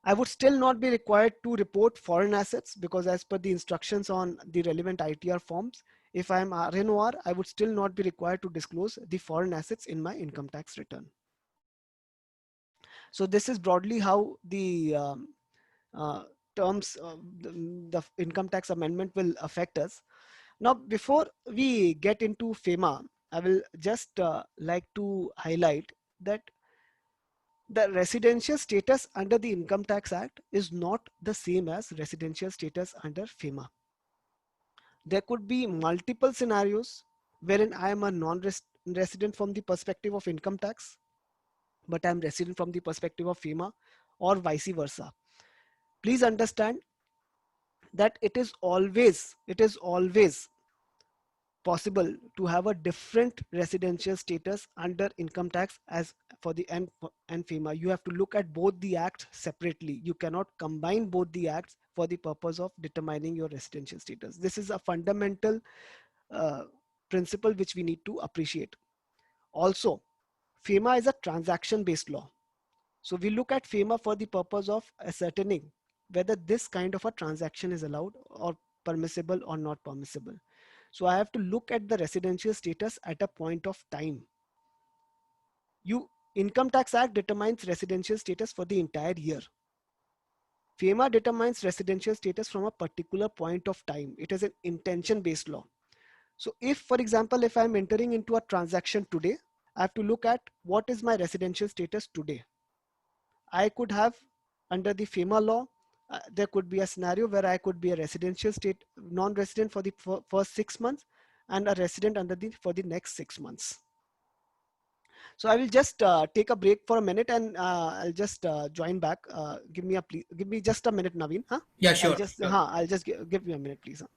I would still not be required to report foreign assets, because as per the instructions on the relevant ITR forms, If I am RNOR, I would still not be required to disclose the foreign assets in my income tax return. So this is broadly how the uh, terms, the income tax amendment will affect us. Now, before we get into FEMA, I will just like to highlight that the residential status under the Income Tax Act is not the same as residential status under FEMA. There could be multiple scenarios wherein I am a non-resident from the perspective of income tax, but I'm resident from the perspective of FEMA, or vice versa. Please understand that it is always possible to have a different residential status under income tax as for the and FEMA. You have to look at both the acts separately. You cannot combine both the acts for the purpose of determining your residential status. This is a fundamental principle which we need to appreciate. Also, FEMA is a transaction-based law. So we look at FEMA for the purpose of ascertaining whether this kind of a transaction is allowed or permissible or not permissible. So I have to look at the residential status at a point of time. Income Tax Act determines residential status for the entire year. FEMA determines residential status from a particular point of time. It is an intention-based law. So if, for example, if I'm entering into a transaction today, I have to look at what is my residential status today. I could have, under the FEMA law, there could be a scenario where I could be a residential state non-resident for the first 6 months and a resident for the next 6 months. So I will just take a break for a minute and I'll just join back. Give me just a minute, Naveen. Huh? Yeah, sure. I'll just give me a minute, please. Huh?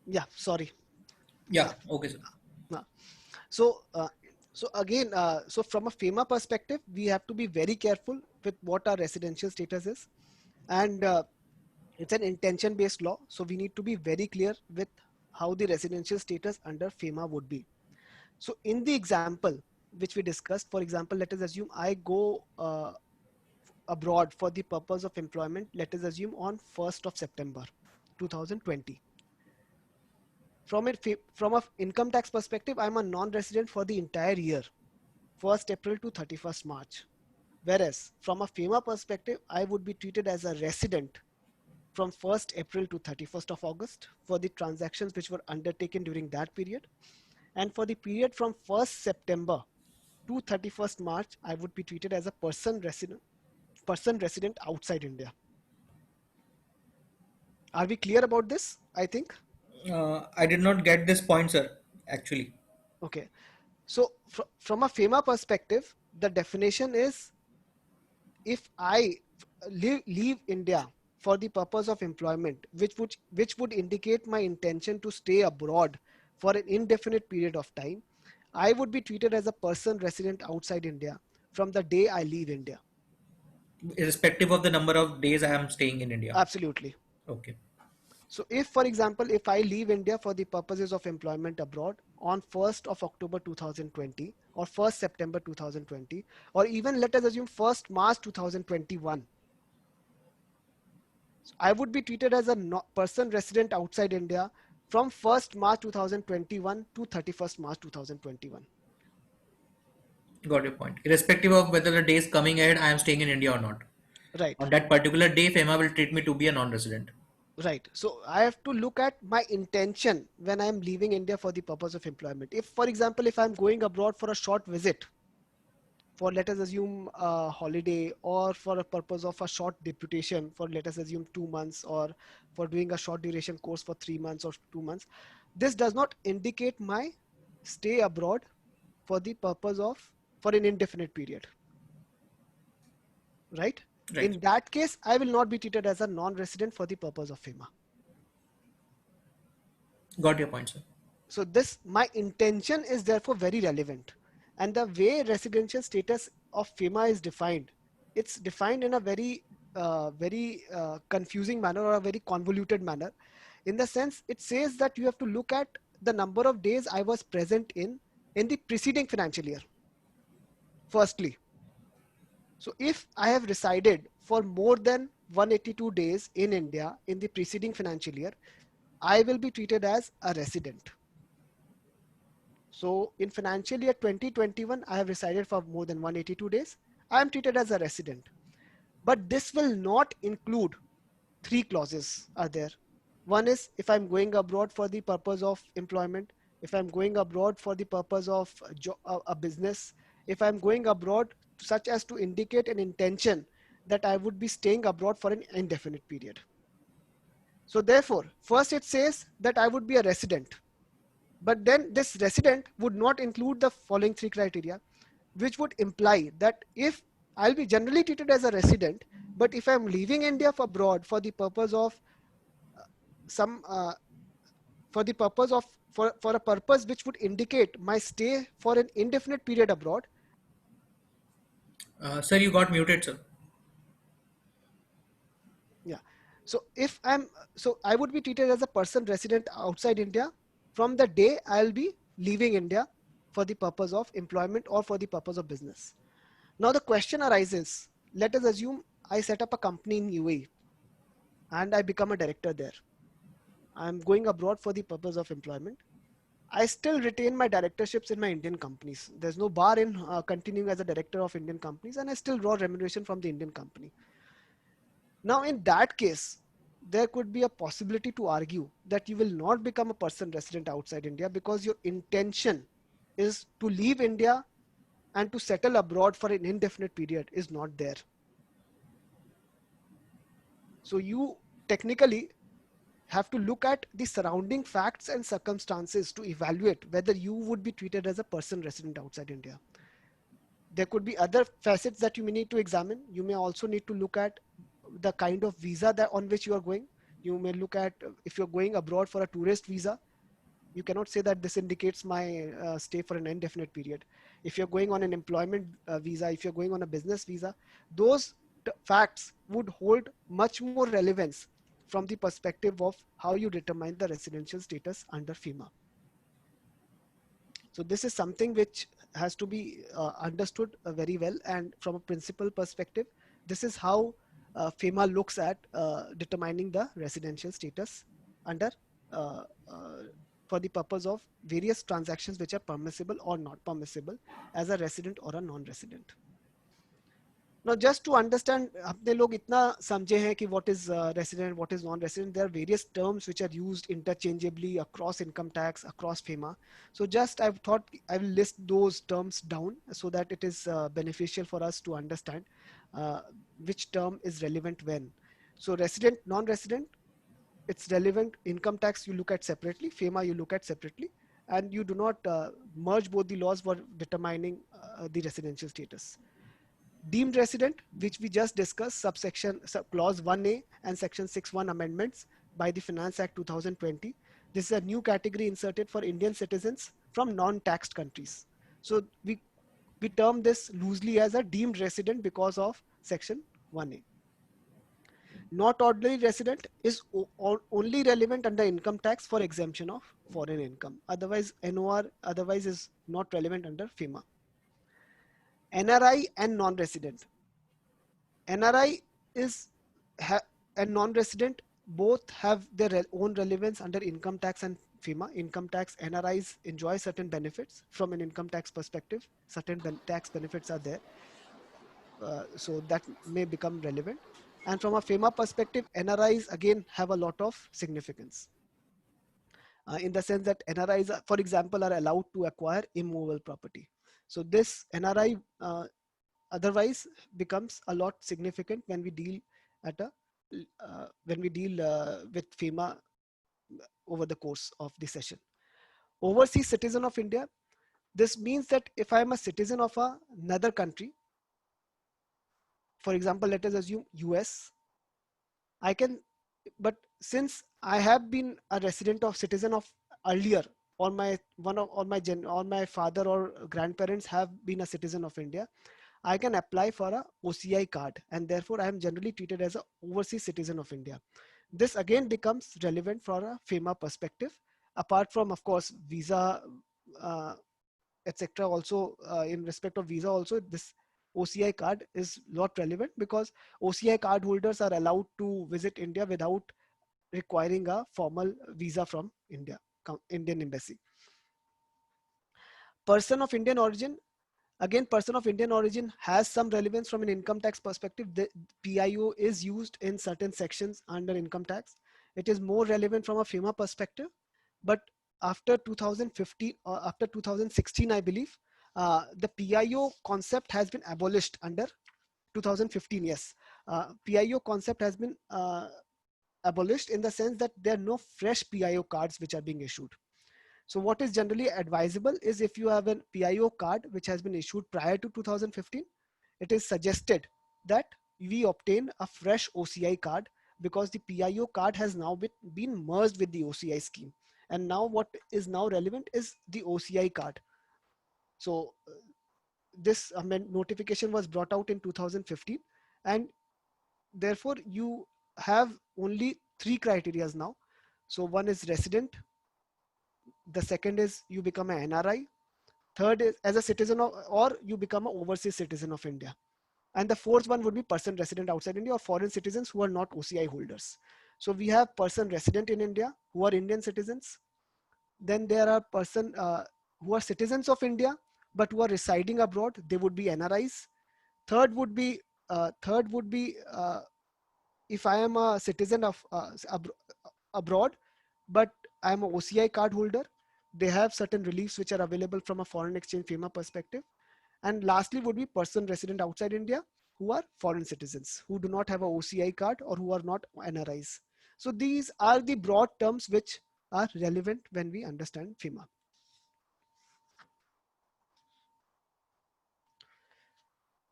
Yeah, sorry. Yeah, okay, sir. So, so again, so from a FEMA perspective, we have to be very careful with what our residential status is, and it's an intention-based law. So we need to be very clear with how the residential status under FEMA would be. So in the example which we discussed, for example, let us assume I go abroad for the purpose of employment. Let us assume on 1st of September, 2020. From an income tax perspective, I'm a non-resident for the entire year, 1st April to 31st March. Whereas from a FEMA perspective, I would be treated as a resident from 1st April to 31st of August for the transactions which were undertaken during that period. And for the period from 1st September to 31st March, I would be treated as a person resident outside India. Are we clear about this? I think. I did not get this point, sir, actually. Okay. So from a FEMA perspective, the definition is if I leave India for the purpose of employment, which would indicate my intention to stay abroad for an indefinite period of time, I would be treated as a person resident outside India from the day I leave India. Irrespective of the number of days I am staying in India. Absolutely. Okay. So if, for example, if I leave India for the purposes of employment abroad on 1st of October 2020 or 1st September 2020, or even let us assume 1st March 2021, so I would be treated as a person resident outside India from 1st March 2021 to 31st March 2021. Got your point. Irrespective of whether the days coming ahead I am staying in India or not. Right. On that particular day, FEMA will treat me to be a non-resident. Right. So I have to look at my intention when I'm leaving India for the purpose of employment. If, for example, if I'm going abroad for a short visit, for let us assume a holiday, or for a purpose of a short deputation for let us assume 2 months, or for doing a short duration course for 3 months or 2 months, this does not indicate my stay abroad for the purpose of for an indefinite period, right? Right. In that case, I will not be treated as a non-resident for the purpose of FEMA. Got your point, sir. So this, my intention is therefore very relevant. And the way residential status of FEMA is defined, it's defined in a very confusing manner, or a very convoluted manner. In the sense, it says that you have to look at the number of days I was present in the preceding financial year, firstly. So if I have resided for more than 182 days in India in the preceding financial year, I will be treated as a resident. So in financial year 2021, I have resided for more than 182 days. I am treated as a resident. But this will not include three clauses are there. One is if I'm going abroad for the purpose of employment, if I'm going abroad for the purpose of a business, if I'm going abroad such as to indicate an intention that I would be staying abroad for an indefinite period. So therefore, first it says that I would be a resident. But then this resident would not include the following three criteria, which would imply that if I'll be generally treated as a resident, but if I'm leaving India for abroad for the purpose of some, for the purpose of, for a purpose which would indicate my stay for an indefinite period abroad. Sir, you got muted, sir. Yeah. So if so I would be treated as a person resident outside India from the day I'll be leaving India for the purpose of employment or for the purpose of business. Now the question arises, let us assume I set up a company in UAE and I become a director there. I'm going abroad for the purpose of employment. I still retain my directorships in my Indian companies. There's no bar in continuing as a director of Indian companies, and I still draw remuneration from the Indian company. Now, in that case, there could be a possibility to argue that you will not become a person resident outside India because your intention is to leave India and to settle abroad for an indefinite period is not there. So you technically have to look at the surrounding facts and circumstances to evaluate whether you would be treated as a person resident outside India. There could be other facets that you may need to examine. You may also need to look at the kind of visa that on which you are going. You may look at if you're going abroad for a tourist visa, you cannot say that this indicates my stay for an indefinite period. If you're going on an employment visa, if you're going on a business visa, those facts would hold much more relevance from the perspective of how you determine the residential status under FEMA. So this is something which has to be understood very well, and from a principal perspective, this is how FEMA looks at determining the residential status under for the purpose of various transactions which are permissible or not permissible as a resident or a non-resident. Now, just to understand, अपने लोग इतना समझे हैं कि what is resident, what is non-resident. There are various terms which are used interchangeably across income tax, across FEMA. So just I've thought I will list those terms down so that it is beneficial for us to understand which term is relevant when. So resident, non-resident, it's relevant. Income tax you look at separately, FEMA you look at separately, and you do not merge both the laws for determining the residential status. Deemed resident, which we just discussed, clause 1A and section 6(1) amendments by the Finance Act 2020. This is a new category inserted for Indian citizens from non-taxed countries. So we term this loosely as a deemed resident because of section 1A. Not ordinary resident is only relevant under income tax for exemption of foreign income. Otherwise, NOR otherwise is not relevant under FEMA. NRI and non-resident. NRI is and non-resident both have their own relevance under income tax and FEMA. Income tax, NRIs enjoy certain benefits from an income tax perspective. Certain tax benefits are there. so that may become relevant. And from a FEMA perspective, NRIs again have a lot of significance in the sense that NRIs, for example, are allowed to acquire immovable property. So this NRI otherwise becomes a lot significant when we deal at a with FEMA over the course of the session. Overseas citizen of India. This means that if I am a citizen of another country, for example, let us assume US, I can, but since I have been a resident of citizen of earlier, or my one of or my father or grandparents have been a citizen of India, I can apply for a OCI card, and therefore I am generally treated as a overseas citizen of India. This again becomes relevant for a FEMA perspective, apart from, of course, visa, etc. Also, in respect of visa, also this OCI card is not relevant because OCI card holders are allowed to visit India without requiring a formal visa from India, Indian embassy. Person of Indian origin. Again, person of Indian origin has some relevance from an income tax perspective. The PIO is used in certain sections under income tax. It is more relevant from a FEMA perspective, but after 2015 or after 2016, I believe, the PIO concept has been abolished under 2015. Yes, PIO concept has been abolished in the sense that there are no fresh PIO cards which are being issued. So what is generally advisable is if you have an PIO card which has been issued prior to 2015, it is suggested that we obtain a fresh OCI card because the PIO card has now been merged with the OCI scheme. And now what is now relevant is the OCI card. So this notification was brought out in 2015, and therefore you have only 3 criteria now. So one is resident, the second is you become an NRI, third is as a citizen of, or you become an overseas citizen of India, and the fourth one would be person resident outside India or foreign citizens who are not OCI holders. So we have person resident in India who are Indian citizens. Then there are person who are citizens of India but who are residing abroad. They would be NRIs. Third would be if I am a citizen of abroad, but I am a OCI card holder. They have certain reliefs which are available from a foreign exchange FEMA perspective. And lastly would be person resident outside India who are foreign citizens who do not have a OCI card or who are not NRIs. So these are the broad terms which are relevant when we understand FEMA.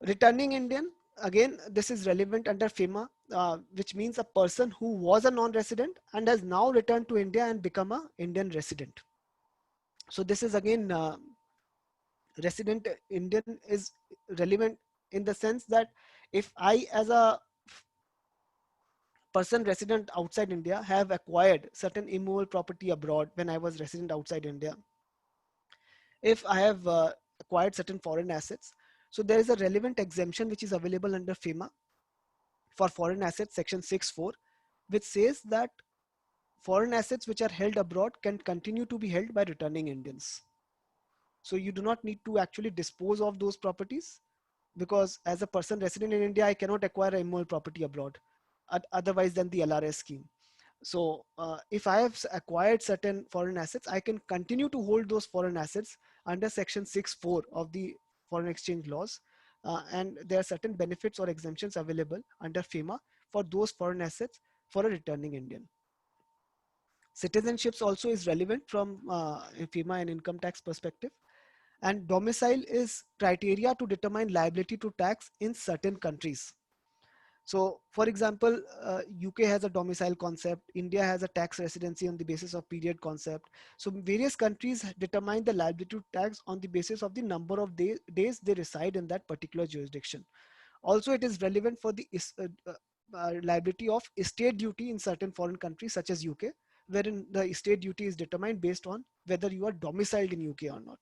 Returning Indian, again, this is relevant under FEMA, which means a person who was a non-resident and has now returned to India and become an Indian resident. So this is again, resident Indian is relevant in the sense that if I as a person resident outside India have acquired certain immovable property abroad when I was resident outside India, if I have acquired certain foreign assets, so there is a relevant exemption which is available under FEMA for foreign assets, section 6(4), which says that foreign assets which are held abroad can continue to be held by returning Indians. So you do not need to actually dispose of those properties, because as a person resident in India, I cannot acquire immovable property abroad otherwise than the LRS scheme. So if I have acquired certain foreign assets, I can continue to hold those foreign assets under section 6(4) of the foreign exchange laws. And there are certain benefits or exemptions available under FEMA for those foreign assets for a returning Indian. Citizenships also is relevant from FEMA and income tax perspective. And domicile is criteria to determine liability to tax in certain countries. So for example, UK has a domicile concept, India has a tax residency on the basis of period concept. So various countries determine the liability to tax on the basis of the number of days they reside in that particular jurisdiction. Also, it is relevant for the liability of estate duty in certain foreign countries such as UK, wherein the estate duty is determined based on whether you are domiciled in UK or not.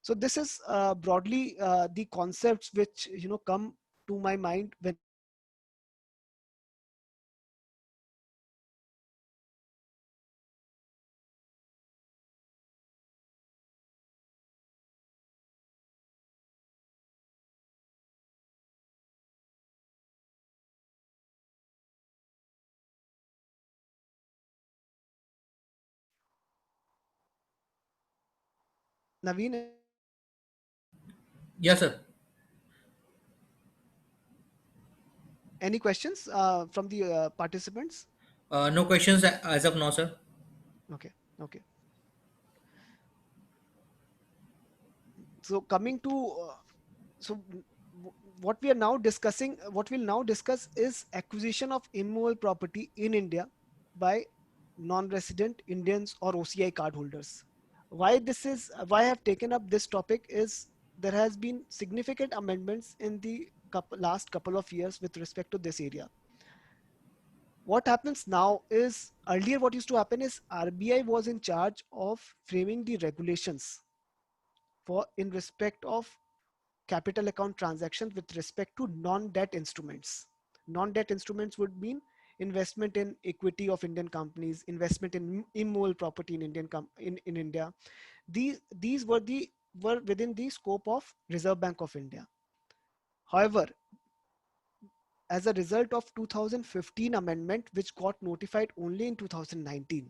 So this is broadly the concepts which come to my mind when Naveen, Yes, sir. any questions from the participants? No questions as of now, sir. Okay, okay. So coming to so what we are now discussing, what we'll now discuss is acquisition of immovable property in India by non-resident Indians or OCI cardholders. Why I have taken up this topic is there has been significant amendments in the last couple of years with respect to this area. What happens now is earlier what used to happen is RBI was in charge of framing the regulations for in respect of capital account transactions with respect to non-debt instruments. Non-debt instruments would mean investment in equity of Indian companies, investment in immovable property in in India. These were within the scope of Reserve Bank of India. However, as a result of 2015 amendment, which got notified only in 2019,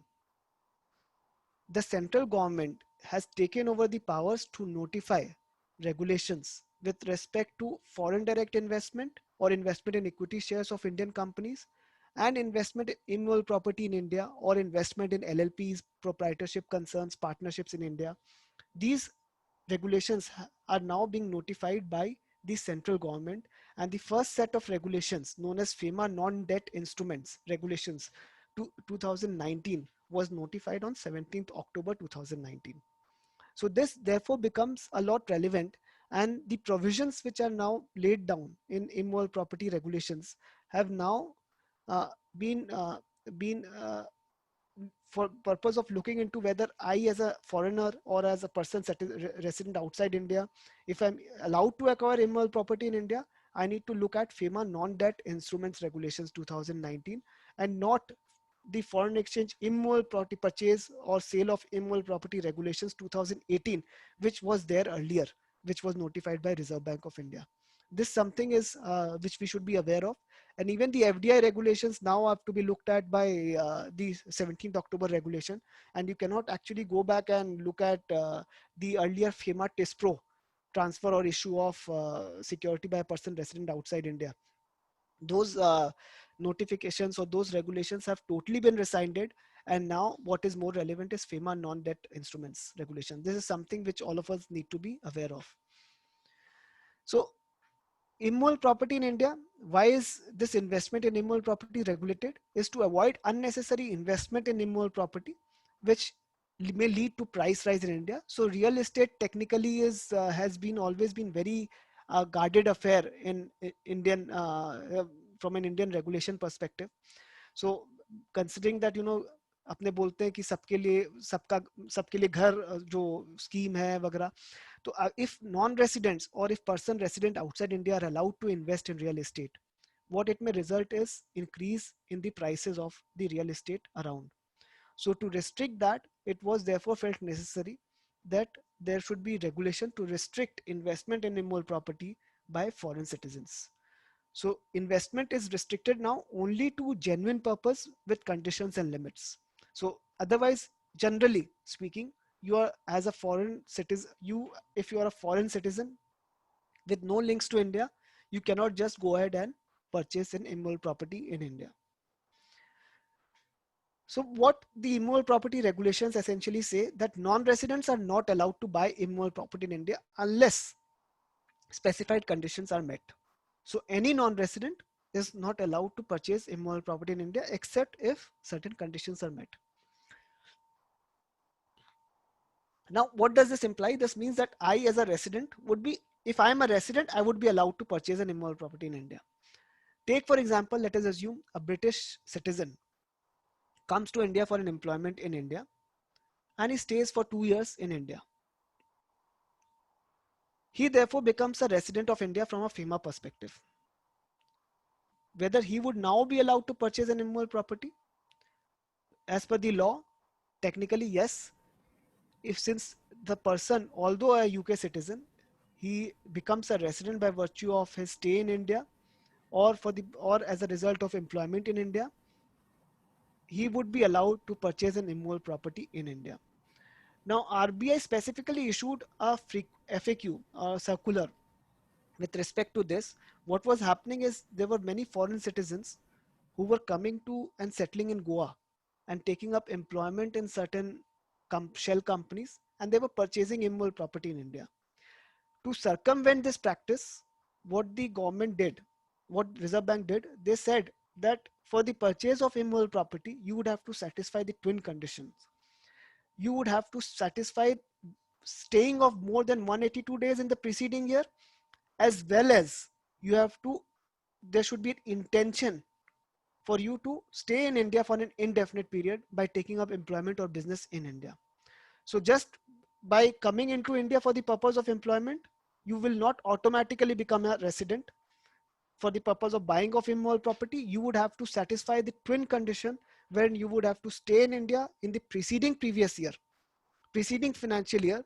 the central government has taken over the powers to notify regulations with respect to foreign direct investment or investment in equity shares of Indian companies and investment in immovable property in India or investment in LLPs, proprietorship concerns, partnerships in India. These regulations are now being notified by the central government, and the first set of regulations known as FEMA non-debt instruments regulations to 2019 was notified on 17th October 2019. So this therefore becomes a lot relevant, and the provisions which are now laid down in immovable property regulations have now uh, been uh, been for purpose of looking into whether I, as a foreigner or as a person resident outside India, if I'm allowed to acquire immovable property in India, I need to look at FEMA non-debt instruments regulations 2019 and not the foreign exchange immovable property purchase or sale of immovable property regulations 2018, which was there earlier, which was notified by Reserve Bank of India. This something is which we should be aware of, and even the FDI regulations now have to be looked at by the 17th October regulation, and you cannot actually go back and look at the earlier FEMA TISPRO transfer or issue of security by a person resident outside India. Those notifications or those regulations have totally been rescinded, and now what is more relevant is FEMA non-debt instruments regulation. This is something which all of us need to be aware of. So immovable property in India, why is this investment in immovable property regulated? Is to avoid unnecessary investment in immovable property, which may lead to price rise in India. So real estate technically is has been always been very guarded affair in Indian from an Indian regulation perspective. So considering that अपने बोलते हैं कि सबके लिए घर जो scheme है वगैरह, so if non-residents or if person resident outside India are allowed to invest in real estate, what it may result is increase in the prices of the real estate around. So to restrict that, it was therefore felt necessary that there should be regulation to restrict investment in immovable property by foreign citizens. So investment is restricted now only to genuine purpose with conditions and limits. So otherwise, generally speaking, you are as a foreign citizen, if you are a foreign citizen with no links to India, you cannot just go ahead and purchase an immovable property in India. So what the immovable property regulations essentially say that non-residents are not allowed to buy immovable property in India unless specified conditions are met. So any non-resident is not allowed to purchase immovable property in India except if certain conditions are met. Now, what does this imply? This means that I, as a resident, would be, if I am a resident, I would be allowed to purchase an immovable property in India. Take, for example, let us assume a British citizen comes to India for an employment in India and he stays for 2 years in India. He therefore becomes a resident of India from a FEMA perspective. Whether he would now be allowed to purchase an immovable property? As per the law, technically yes, if since the person, although a UK citizen, he becomes a resident by virtue of his stay in India or as a result of employment in India, he would be allowed to purchase an immovable property in India. Now, RBI specifically issued a FAQ circular with respect to this. What was happening is there were many foreign citizens who were coming to and settling in Goa and taking up employment in certain shell companies, and they were purchasing immovable property in India. To circumvent this practice, what the government did, what Reserve Bank did, they said that for the purchase of immovable property, you would have to satisfy the twin conditions. You would have to satisfy staying of more than 182 days in the preceding year, as well as you have to, there should be an intention for you to stay in India for an indefinite period by taking up employment or business in India. So just by coming into India for the purpose of employment, you will not automatically become a resident. For the purpose of buying of immovable property, you would have to satisfy the twin condition wherein you would have to stay in India in the preceding financial year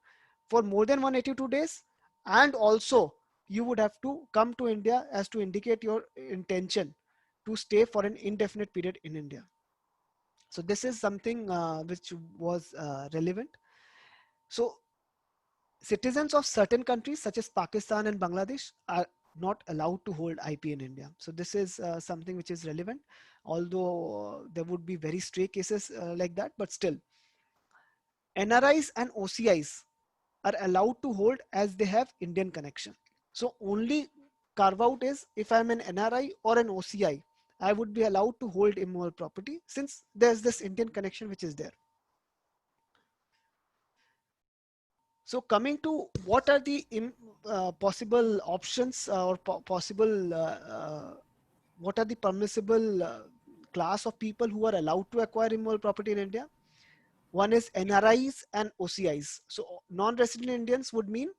for more than 182 days, and also you would have to come to India as to indicate your intention to stay for an indefinite period in India. So this is something which was relevant. So citizens of certain countries such as Pakistan and Bangladesh are not allowed to hold IP in India. So this is something which is relevant, although there would be very stray cases like that, but still NRIs and OCIs are allowed to hold as they have Indian connection. So only carve out is if I'm an NRI or an OCI, I would be allowed to hold immovable property since there's this Indian connection which is there. So coming to what are the possible options or possible, what are the permissible class of people who are allowed to acquire immovable property in India? One is NRIs and OCIs. So non-resident Indians would mean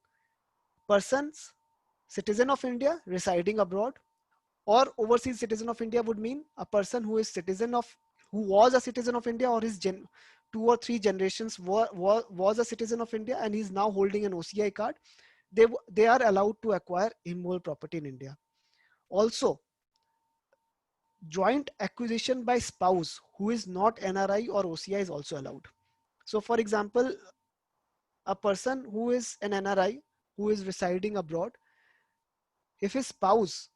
persons, citizen of India residing abroad, or overseas citizen of India would mean a person who is who was a citizen of India, or his 2 or 3 generations was a citizen of India and he's now holding an OCI card. They are allowed to acquire immovable property in India. Also, joint acquisition by spouse who is not NRI or OCI is also allowed. So for example, a person who is an NRI who is residing abroad, if his spouse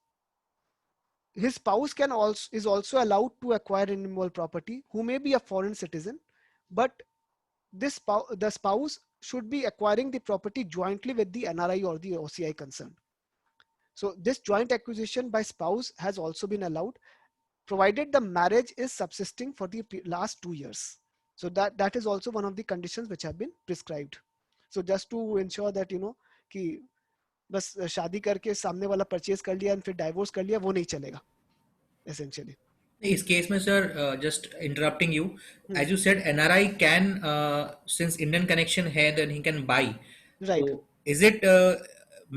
is also allowed to acquire an immovable property who may be a foreign citizen, but the spouse should be acquiring the property jointly with the NRI or the OCI concerned. So this joint acquisition by spouse has also been allowed, provided the marriage is subsisting for the last 2 years. So that is also one of the conditions which have been prescribed. So just to ensure that कि बस शादी करके सामने वाला purchase कर लिया और फिर डाइवोर्स कर लिया, वो नहीं चलेगा essentially. इस केस में sir just interrupting you, as you said NRI can, since Indian connection है then he can buy, Right. तो इज इट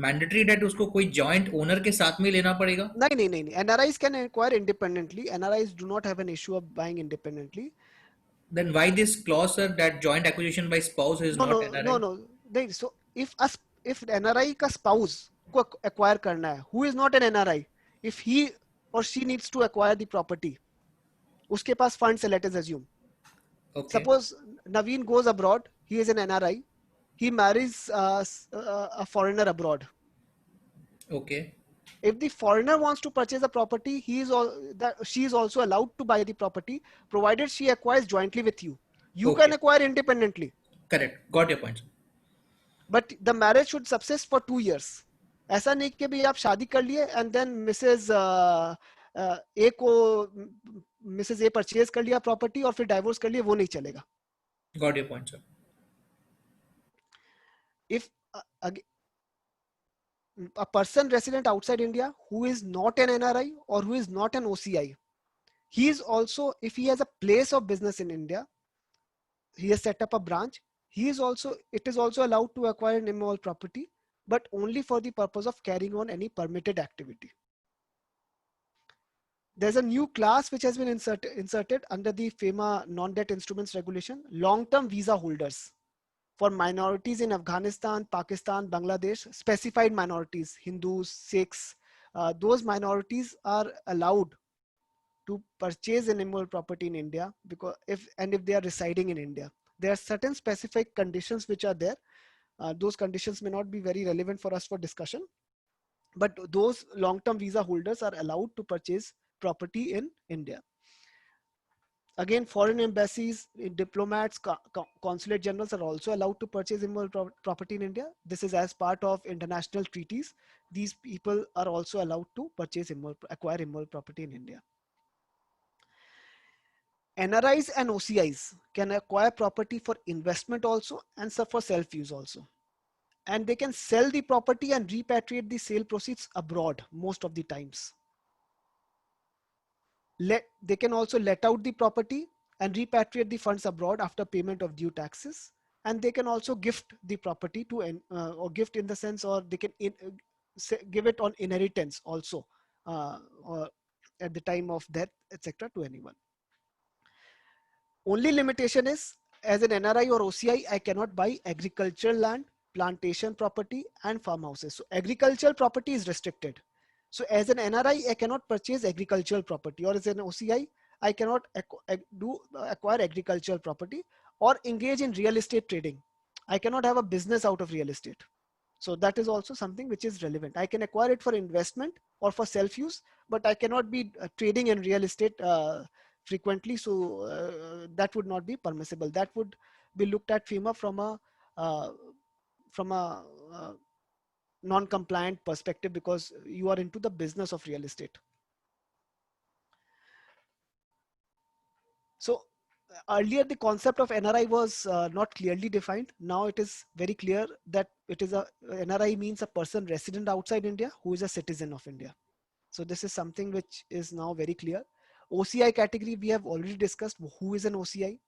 मैंडेटरी दैट उसको कोई जॉइंट ओनर के साथ में लेना पड़ेगा? नहीं. NRIs can acquire independently. NRIs do not have an issue of buying independently. Then why this clause, sir, that joint acquisition by spouse is not NRI? No. So if NRI का spouse को acquire करना है, who is not an NRI, if he or she needs to acquire the property, उसके पास funds है, let us assume. Okay. Suppose Naveen goes abroad, he is an NRI, he marries a foreigner abroad. Okay. If the foreigner wants to purchase a property, she is also allowed to buy the property, provided she acquires jointly with you. You Okay. can acquire independently. Correct. Got your point, sir. But the marriage should subsist for 2 years. ऐसा नहीं कि भी आप शादी कर लिए and then Mrs. A को Mrs. A purchase कर लिया प्रॉपर्टी और फिर डाइवोर्स कर लिया, वो नहीं चलेगा. Got your point, sir. If a person resident outside India who is not an NRI or who is not an OCI, he is also, if he has a place of business in India, he has set up a branch, it is also allowed to acquire an immovable property, but only for the purpose of carrying on any permitted activity. There's a new class which has been inserted under the FEMA non-debt instruments regulation, long-term visa holders for minorities in Afghanistan, Pakistan, Bangladesh, specified minorities, Hindus, Sikhs, those minorities are allowed to purchase an immovable property in India if they are residing in India. there are certain specific conditions which are there. Those conditions may not be very relevant for us for discussion, but those long-term visa holders are allowed to purchase property in India. Again, foreign embassies, diplomats, consulate generals are also allowed to purchase immovable property in India. This is as part of international treaties. These people are also allowed to purchase acquire immovable property in India. NRIs and OCIs can acquire property for investment also and for self-use also. And they can sell the property and repatriate the sale proceeds abroad most of the times. They can also let out the property and repatriate the funds abroad after payment of due taxes. And they can also gift the property to, or gift in the sense, or they can give it on inheritance also, or at the time of death, etc. to anyone. Only limitation is, as an NRI or OCI, I cannot buy agricultural land, plantation property and farmhouses. So agricultural property is restricted. So as an NRI, I cannot purchase agricultural property, or as an OCI, I cannot acquire agricultural property or engage in real estate trading. I cannot have a business out of real estate. So that is also something which is relevant. I can acquire it for investment or for self-use, but I cannot be trading in real estate frequently. So that would not be permissible. That would be looked at FEMA from a non-compliant perspective, because you are into the business of real estate. So earlier the concept of NRI was not clearly defined. Now it is very clear that it is NRI means a person resident outside India who is a citizen of India. So this is something which is now very clear. OCI category we have already discussed. Who is an OCI?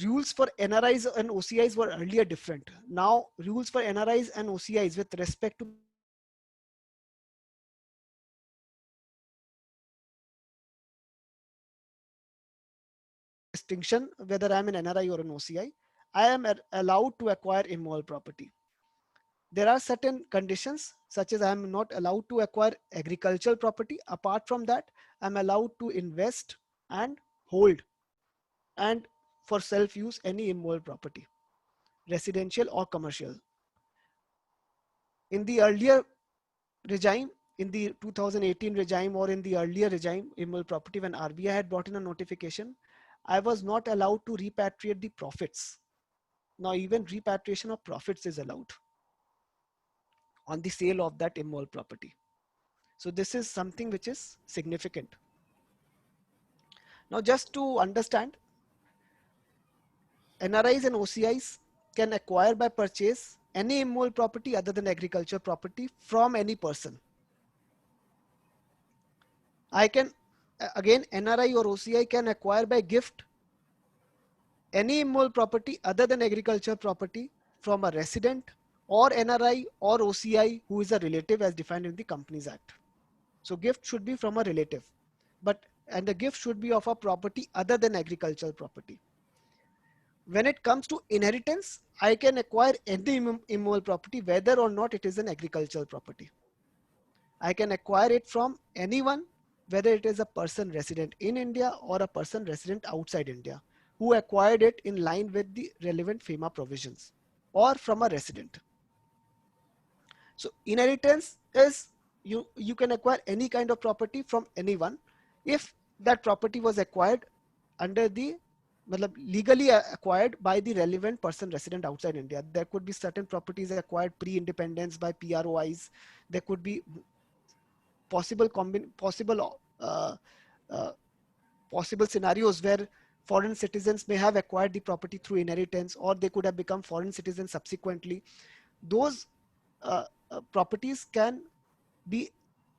Rules for NRIs and OCIs were earlier different. Now rules for NRIs and OCIs with respect to distinction whether I'm an NRI or an OCI, I am allowed to acquire immovable property. There are certain conditions, such as I am not allowed to acquire agricultural property. Apart from that, I'm allowed to invest and hold and for self-use any immovable property, residential or commercial. In the earlier regime, in the 2018 regime or in the earlier regime, immovable property, when RBI had brought in a notification, I was not allowed to repatriate the profits. Now even repatriation of profits is allowed on the sale of that immovable property. So this is something which is significant. Now just to understand, NRIs and OCIs can acquire by purchase any immovable property other than agriculture property from any person. I can, again, NRI or OCI can acquire by gift any immovable property other than agriculture property from a resident or NRI or OCI who is a relative as defined in the Companies Act. So gift should be from a relative, and the gift should be of a property other than agricultural property. When it comes to inheritance, I can acquire any immovable property whether or not it is an agricultural property. I can acquire it from anyone, whether it is a person resident in India or a person resident outside India who acquired it in line with the relevant FEMA provisions, or from a resident. So inheritance is you can acquire any kind of property from anyone if that property was acquired under the legally acquired by the relevant person resident outside India. There could be certain properties acquired pre-independence by PROIs. There could be possible scenarios where foreign citizens may have acquired the property through inheritance, or they could have become foreign citizens subsequently. Those properties can be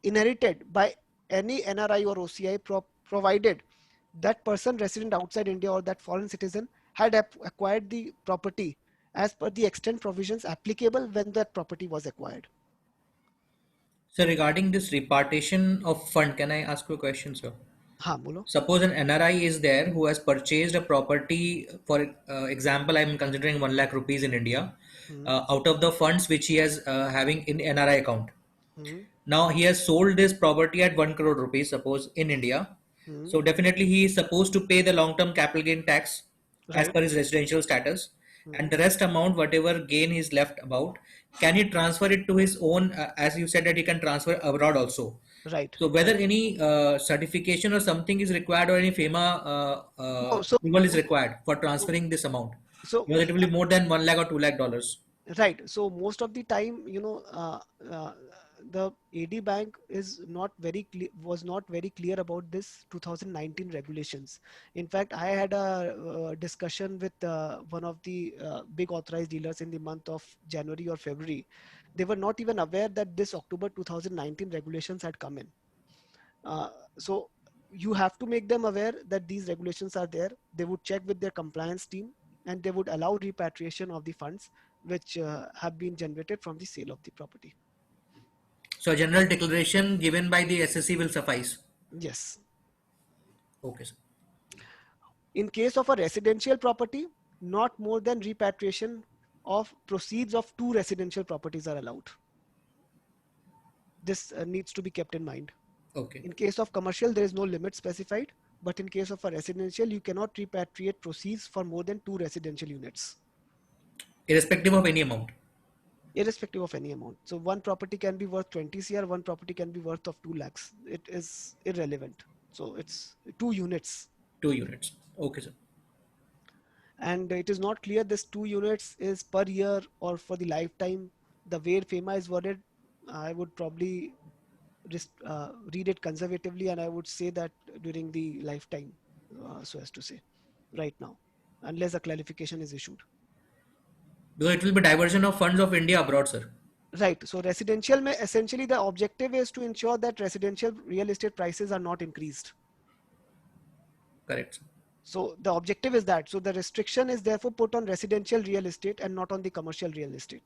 inherited by any NRI or OCI provided that person resident outside India or that foreign citizen had acquired the property as per the extent provisions applicable when that property was acquired. So regarding this repartition of fund, can I ask you a question, sir? Haan, bolo. Suppose an NRI is there who has purchased a property, for example, I'm considering 1 lakh rupees in India, out of the funds which he has having in NRI account. Now he has sold this property at 1 crore rupees, suppose in India. So definitely he is supposed to pay the long-term capital gain tax as Right. per his residential status, and Mhm. the rest amount, whatever gain is left about, can he transfer it to his own? As you said that he can transfer abroad also. Right. So whether Right. any certification or something is required, or any FEMA No, approval is required for transferring this amount, so because it will be more than 1 lakh or 2 lakh dollars. right. So most of the time, uh, the AD Bank is not very clear, was not very clear about this 2019 regulations. In fact, I had a discussion with one of the big authorized dealers in the month of January or February. They were not even aware that this October 2019 regulations had come in. Uh, so you have to make them aware that these regulations are there. They would check with their compliance team and they would allow repatriation of the funds which have been generated from the sale of the property. So a general declaration given by the SSC will suffice. Yes. Okay, sir. In case of a residential property, not more than repatriation of proceeds of two residential properties are allowed. This needs to be kept in mind. Okay. In case of commercial, there is no limit specified, but in case of a residential, you cannot repatriate proceeds for more than two residential units, Irrespective of any amount. irrespective of any amount. So one property can be worth 20 CR, one property can be worth of 2 lakhs. It is irrelevant. So it's two units. 2 units. Okay, sir. And it is not clear this 2 units is per year or for the lifetime. The way FEMA is worded, I would probably read it conservatively, and I would say that during the lifetime, so as to say, right now, unless a clarification is issued. Because it will be diversion of funds of India abroad, sir. Right. So residential, essentially the objective is to ensure that residential real estate prices are not increased. Correct, sir. So the objective is that. So the restriction is therefore put on residential real estate and not on the commercial real estate.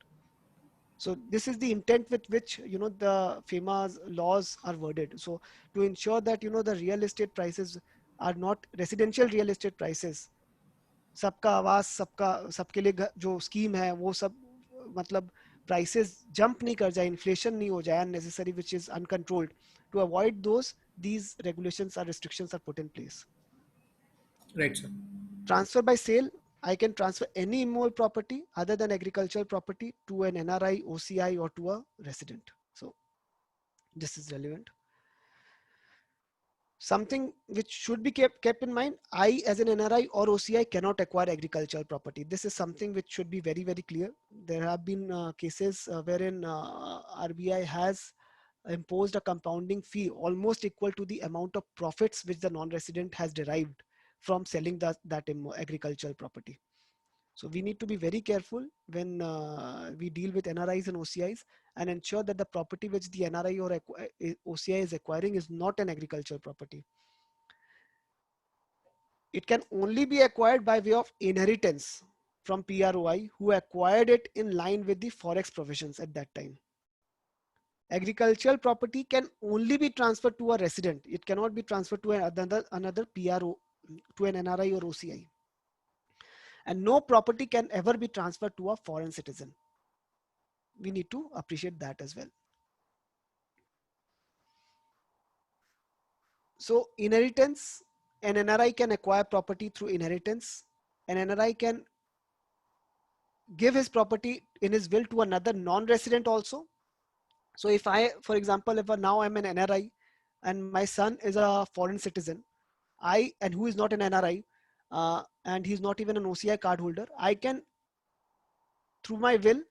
So this is the intent with which the FEMA's laws are worded. So to ensure that the real estate prices are not residential real estate prices, सबका आवास सबके लिए जो scheme है वो सब मतलब prices jump नहीं कर जाए, inflation नहीं हो जाए unnecessary, which is uncontrolled. To avoid those, these regulations or restrictions are put in place. Right, sir. Transfer by sale, I can transfer any immovable property other than agricultural property to an NRI, OCI, or to a resident. So this is relevant. Something which should be kept in mind, I as an NRI or OCI cannot acquire agricultural property. This is something which should be very, very clear. There have been cases wherein RBI has imposed a compounding fee almost equal to the amount of profits which the non-resident has derived from selling that agricultural property. So we need to be very careful when we deal with NRIs and OCIs and ensure that the property which the NRI or OCI is acquiring is not an agricultural property. It can only be acquired by way of inheritance from PROI who acquired it in line with the forex provisions at that time. Agricultural property can only be transferred to a resident. It cannot be transferred to another PRO, to an NRI or OCI. And no property can ever be transferred to a foreign citizen. We need to appreciate that as well. So inheritance, an NRI can acquire property through inheritance. An NRI can give his property in his will to another non-resident also. So if I, for example, if now I'm an NRI and my son is a foreign citizen, and who is not an NRI, and he's not even an OCI card holder, I can, through my will,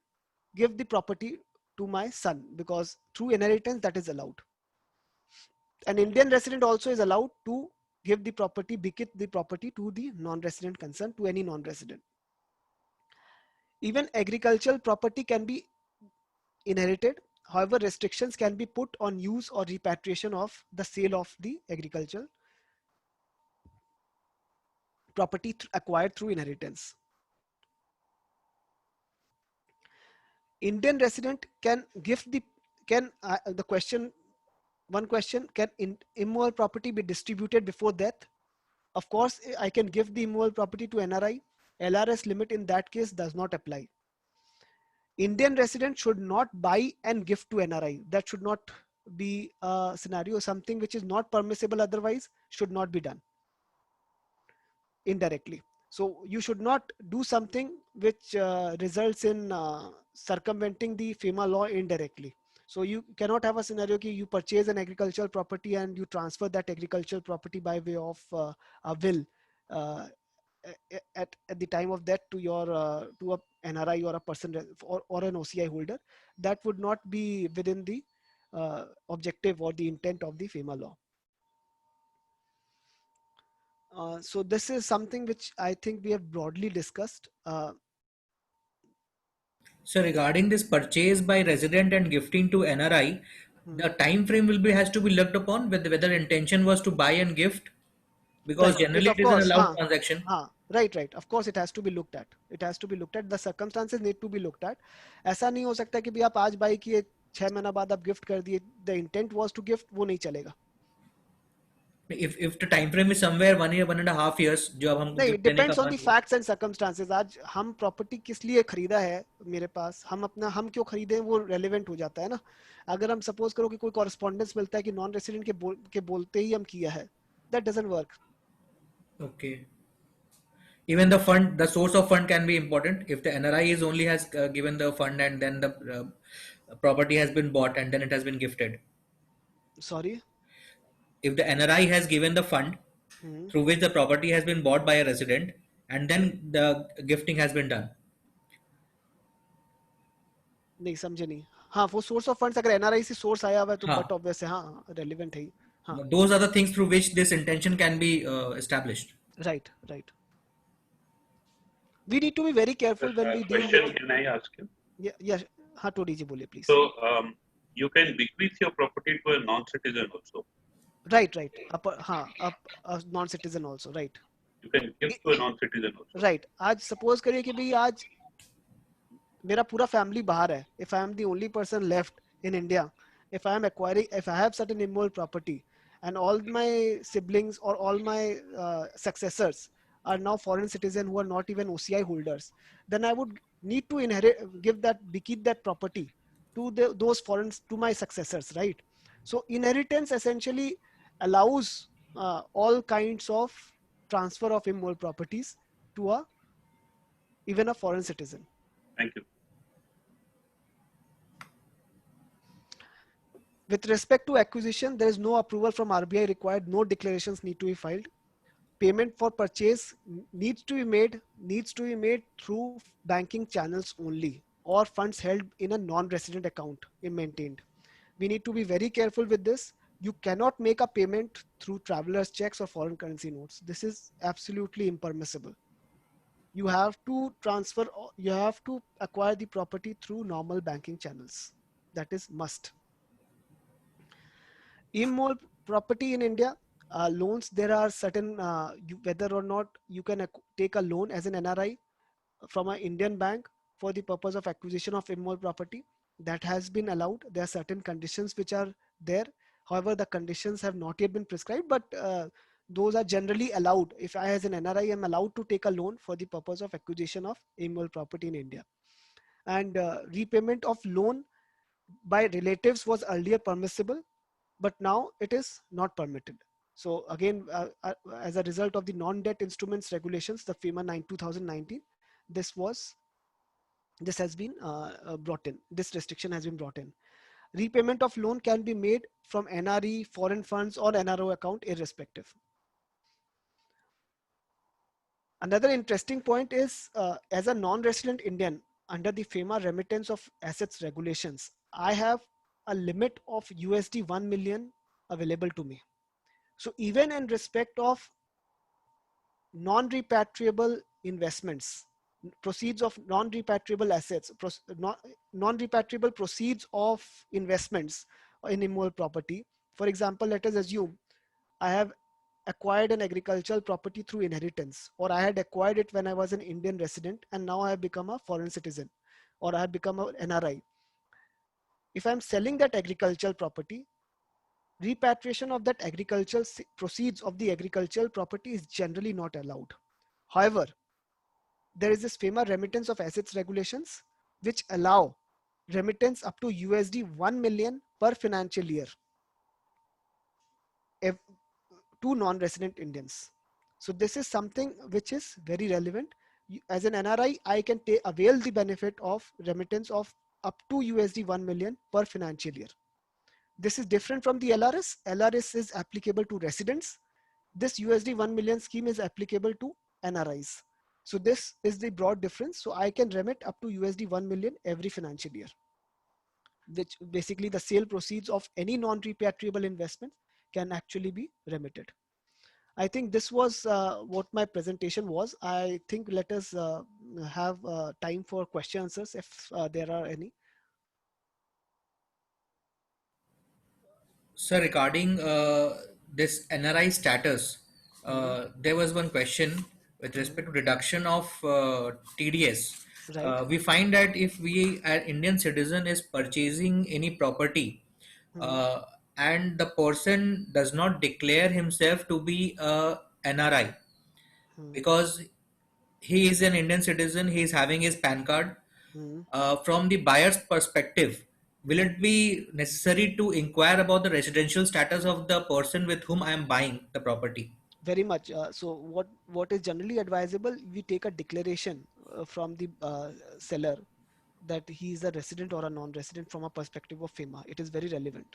give the property to my son, because through inheritance that is allowed. An Indian resident also is allowed to give the property, bequeath the property to the non-resident concerned, to any non-resident. Even agricultural property can be inherited. However, restrictions can be put on use or repatriation of the sale of the agricultural property acquired through inheritance. Indian resident can gift the question, one question, can immovable property be distributed before death? Of course, I can give the immovable property to NRI. LRS limit in that case does not apply. Indian resident should not buy and gift to NRI. That should not be a scenario. Something which is not permissible otherwise should not be done indirectly. So you should not do something which results in circumventing the FEMA law indirectly. So you cannot have a scenario that you purchase an agricultural property and you transfer that agricultural property by way of a will uh, at the time of death to your to a NRI or a person or an OCI holder. That would not be within the objective or the intent of the FEMA law. So this is something which I think we have broadly discussed. So regarding this purchase by resident and gifting to NRI, the time frame will be has to be looked upon whether intention was to buy and gift, because Right. It generally of it is an course. allowed transaction. Right. Right. Of course, it has to be looked at. It has to be looked at. The circumstances need to be looked at. ऐसा नहीं हो सकता कि भी आप आज buy किए 6 महीना बाद आप gift कर दिए. The intent was to gift, वो नहीं चलेगा. If the time frame is somewhere 1 year, 1.5 years, जो अब हमको नहीं, gift it देने का depends on मन the हुआ। facts and circumstances. आज हम property किस लिए खरीदा है मेरे पास, हम क्यों खरीदे वो relevant हो जाता है ना. अगर हम suppose करो कि कोई correspondence मिलता है कि non resident के बोलते ही हम किया है, that doesn't work. Okay. Even the fund, the source of fund can be important. If the NRI is only has given the fund and then the property has been bought and then it has been gifted. Sorry. If the NRI has given the fund through which the property has been bought by a resident and then the gifting has been done. नहीं समझे नहीं. हाँ, वो source of funds अगर NRI से source आया हुआ है तो हाँ. but obvious है, हाँ relevant है ही. हाँ. Those are the things through which this intention can be established. Right. Right. We need to be very careful when we deal Question, with. can I ask you? Yeah. हाँ, टोडी जी बोलिए please. So you can bequeath your property to a non-citizen also. Right. A non-citizen also. Right. You can give to a non-citizen also. Right. आज suppose करिए कि भाई आज मेरा पूरा family बाहर है. If I am the only person left in India, if I have certain immovable property, and all my siblings or all my successors are now foreign citizens who are not even OCI holders, then I would need to bequeath that property to those foreigners, to my successors, right? So inheritance essentially allows all kinds of transfer of immovable properties to even a foreign citizen. Thank you. With respect to acquisition, there is no approval from RBI required. No declarations need to be filed. Payment for purchase needs to be made through banking channels only, or funds held in a non-resident account maintained. We need to be very careful with this. You cannot make a payment through traveler's checks or foreign currency notes. This is absolutely impermissible. You have to acquire the property through normal banking channels. That is must. Immovable property in India, loans, there are certain, whether or not you can take a loan as an NRI from an Indian bank for the purpose of acquisition of immovable property, that has been allowed. There are certain conditions which are there. However, the conditions have not yet been prescribed, but those are generally allowed. If I as an NRI am allowed to take a loan for the purpose of acquisition of immovable property in India. And repayment of loan by relatives was earlier permissible, but now it is not permitted. So again, as a result of the non-debt instruments regulations, the FEMA 2019, this has been brought in. This restriction has been brought in. Repayment of loan can be made from NRE, foreign funds, or NRO account, irrespective. Another interesting point is, as a non-resident Indian, under the FEMA remittance of assets regulations, I have a limit of USD 1 million available to me. So even in respect of non-repatriable investments, proceeds of non-repatriable assets, non-repatriable proceeds of investments in immovable property. For example, let us assume I have acquired an agricultural property through inheritance, or I had acquired it when I was an Indian resident and now I have become a foreign citizen, or I have become an NRI. If I'm selling that agricultural property, repatriation of that agricultural proceeds of the agricultural property is generally not allowed. However, there is this FEMA remittance of assets regulations which allow remittance up to USD 1 million per financial year to non-resident Indians. So this is something which is very relevant. As an NRI, I can avail the benefit of remittance of up to USD 1 million per financial year. This is different from the LRS. LRS is applicable to residents. This USD 1 million scheme is applicable to NRIs. So this is the broad difference. So I can remit up to USD 1 million every financial year, which basically the sale proceeds of any non-repatriable investment can actually be remitted. I think this was what my presentation was. I think let us have time for question answers if there are any. So regarding this NRI status, Mhm. there was one question with respect to deduction of TDS. Right. We find that if an Indian citizen is purchasing any property Mhm. uh, and the person does not declare himself to be a NRI, Mhm. because he is an Indian citizen, he is having his PAN card. Mhm. From the buyer's perspective, will it be necessary to inquire about the residential status of the person with whom I am buying the property? Very much. So what is generally advisable? We take a declaration from the seller that he is a resident or a non-resident from a perspective of FEMA. It is very relevant.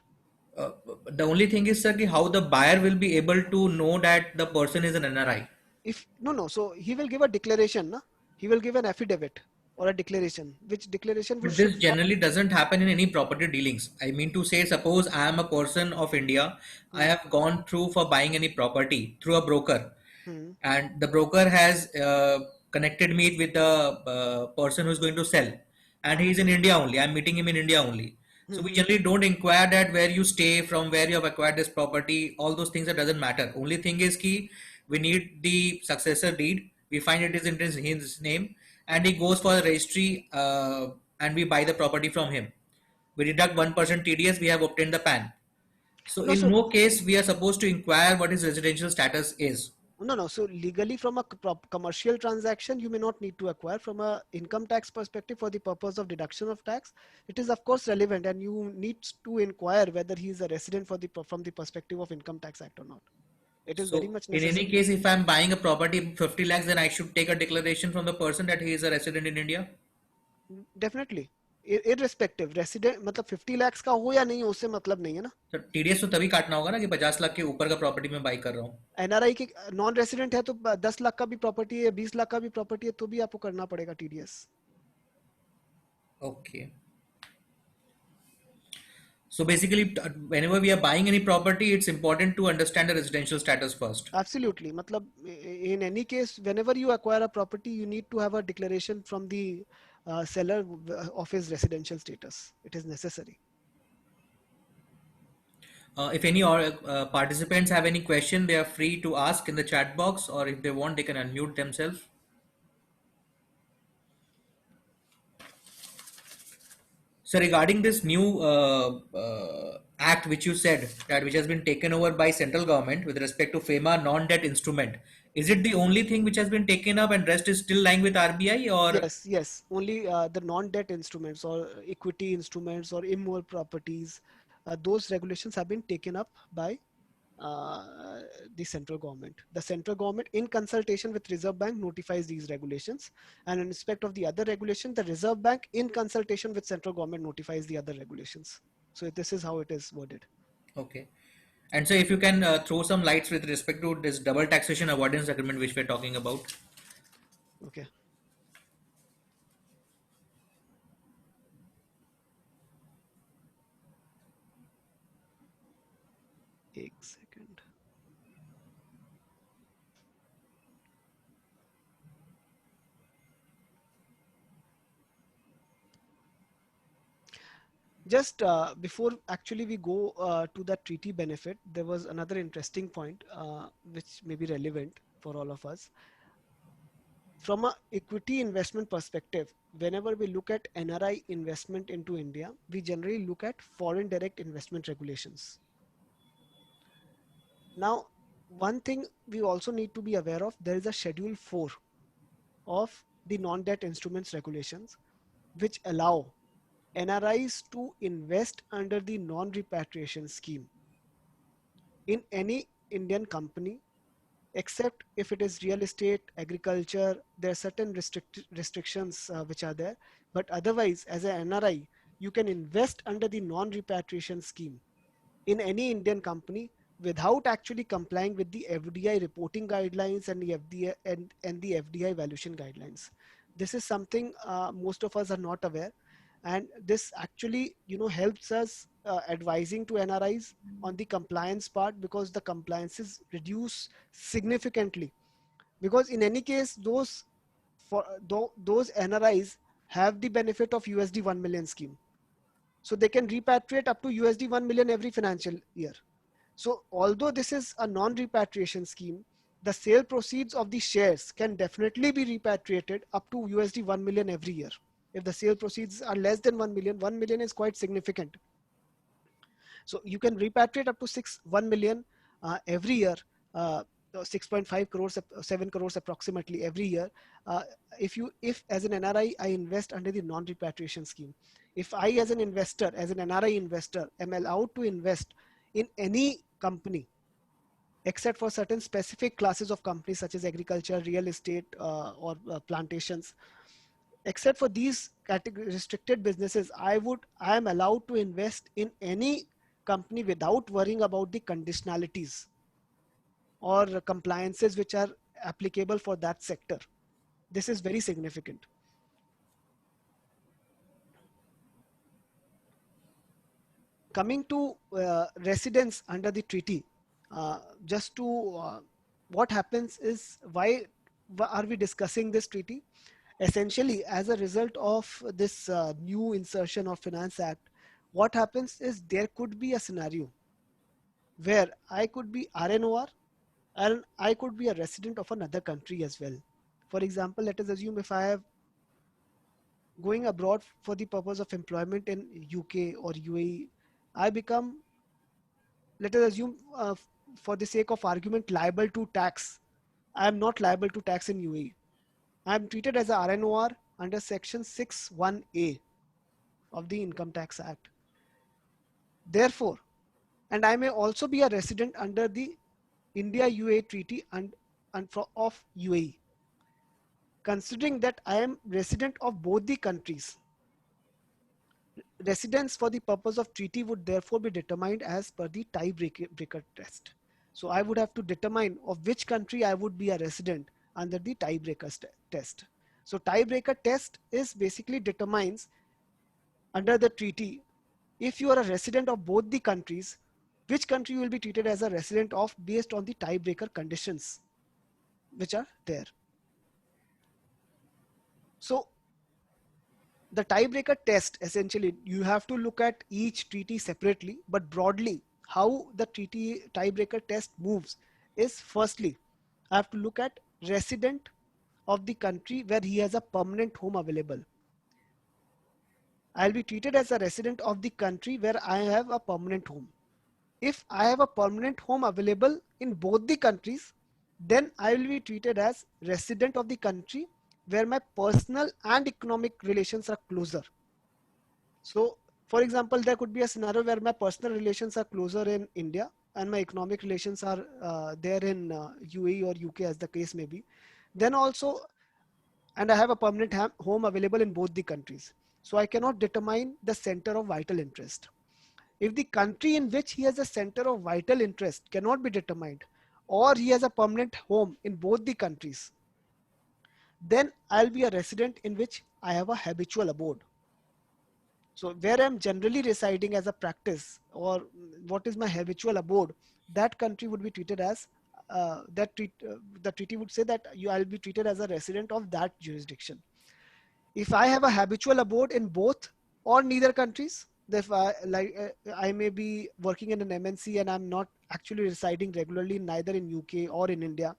Uh, the only thing is, sir, ki how the buyer will be able to know that the person is an NRI. If no, so he will give a declaration. Na? He will give an affidavit or a declaration, which declaration But should this not. generally doesn't happen in any property dealings. I mean to say, suppose I am a person of India, I Hmm. have gone through for buying any property through a broker, Hmm. and the broker has connected me with the person who's going to sell, and he's in India only. I'm meeting him in India only. So we Hmm. generally don't inquire that where you stay, from where you have acquired this property, all those things, that doesn't matter. Only thing is key, we need the successor deed. We find it is in his name, and he goes for the registry, and we buy the property from him. We deduct 1% TDS, we have obtained the PAN. So No, in so no case we are supposed to inquire what his residential status is. no. So legally, from a commercial transaction, you may not need to acquire. From a income tax perspective, for the purpose of deduction of tax, it is of course relevant, and you need to inquire whether he is a resident for the from the perspective of Income Tax Act or not. It is very So much in any necessary. case, if I'm buying a property 50 lakhs, then I should take a declaration from the person that he is a resident in India. Definitely irrespective resident मतलब 50 lakhs का हो या नहीं हो उससे मतलब नहीं है ना. तो टीडीएस तो तभी काटना होगा ना कि 50 लाख के ऊपर का प्रॉपर्टी में बाई कर रहा हूँ. एनआरआई की नॉन रेसिडेंट है तो 10 लाख का भी प्रॉपर्टी है 20 लाख का भी प्रॉपर्टी है तो भी आपको करना पड़ेगा TDS. Okay. So basically, whenever we are buying any property, it's important to understand the residential status first. Absolutely. मतलब in any case, whenever you acquire a property, you need to have a declaration from the seller of his residential status. It is necessary. If any participants have any question, they are free to ask in the chat box, or if they want, they can unmute themselves. So regarding this new act which you said that which has been taken over by central government with respect to FEMA non-debt instrument, is it the only thing which has been taken up and rest is still lying with RBI, or Yes, yes. Only the non-debt instruments or equity instruments or immovable properties, those regulations have been taken up by uh, the central government. The central government, in consultation with Reserve Bank, notifies these regulations, and in respect of the other regulation, the Reserve Bank, in consultation with central government, notifies the other regulations. So this is how it is worded. okay? And so if you can throw some lights with respect to this double taxation avoidance agreement which we're talking about. Okay. एक second. Just before actually we go to the treaty benefit, there was another interesting point which may be relevant for all of us. From a equity investment perspective, whenever we look at NRI investment into India, we generally look at foreign direct investment regulations. Now, one thing we also need to be aware of, there is a Schedule 4 of the non-debt instruments regulations, which allow NRIs to invest under the non-repatriation scheme in any Indian company except if it is real estate, agriculture. There are certain restrictions which are there, but otherwise, as an NRI, you can invest under the non-repatriation scheme in any Indian company without actually complying with the FDI reporting guidelines and the FDI and the FDI valuation guidelines. This is something most of us are not aware, and this actually helps us advising to NRIs on the compliance part, because the compliances reduce significantly. Because in any case, those NRIs have the benefit of USD 1 million scheme, so they can repatriate up to USD 1 million every financial year. So although this is a non-repatriation scheme, the sale proceeds of the shares can definitely be repatriated up to USD 1 million every year. If the sale proceeds are less than 1 million, 1 million is quite significant. So you can repatriate up to 1 million every year, 6.5 crores, 7 crores approximately every year. If as an NRI, I invest under the non-repatriation scheme. If I as an investor, as an NRI investor, am allowed to invest in any company, except for certain specific classes of companies such as agriculture, real estate, or plantations. Except for these restricted businesses, I am allowed to invest in any company without worrying about the conditionalities or compliances which are applicable for that sector. This is very significant. Coming to residence under the treaty, what happens is, why are we discussing this treaty? Essentially, as a result of this new insertion of Finance Act, what happens is there could be a scenario where I could be RNOR and I could be a resident of another country as well. For example, let us assume if I have going abroad for the purpose of employment in UK or UAE, I become, let us assume for the sake of argument, liable to tax. I am not liable to tax in UAE. I am treated as a RNOR under section 6(1)(a) of the Income Tax Act. Therefore, and I may also be a resident under the India-UAE Treaty of UAE. Considering that I am resident of both the countries, residence for the purpose of treaty would therefore be determined as per the tiebreaker test. So I would have to determine of which country I would be a resident under the tiebreaker test. So tiebreaker test is basically determines under the treaty, if you are a resident of both the countries, which country you will be treated as a resident of based on the tiebreaker conditions which are there. So the tiebreaker test, essentially, you have to look at each treaty separately, but broadly, how the treaty tiebreaker test moves is, firstly, I have to look at resident of the country where he has a permanent home available. I'll be treated as a resident of the country where I have a permanent home. If I have a permanent home available in both the countries, then I will be treated as resident of the country where my personal and economic relations are closer. So, for example, there could be a scenario where my personal relations are closer in India and my economic relations are there in UAE or UK, as the case may be. Then also, and I have a permanent home available in both the countries. So I cannot determine the center of vital interest. If the country in which he has a center of vital interest cannot be determined, or he has a permanent home in both the countries, then I'll be a resident in which I have a habitual abode. So where I'm generally residing as a practice, or what is my habitual abode, that country would be treated as, the treaty would say that I'll be treated as a resident of that jurisdiction. If I have a habitual abode in both or neither countries, if I may be working in an MNC and I'm not actually residing regularly neither in UK or in India,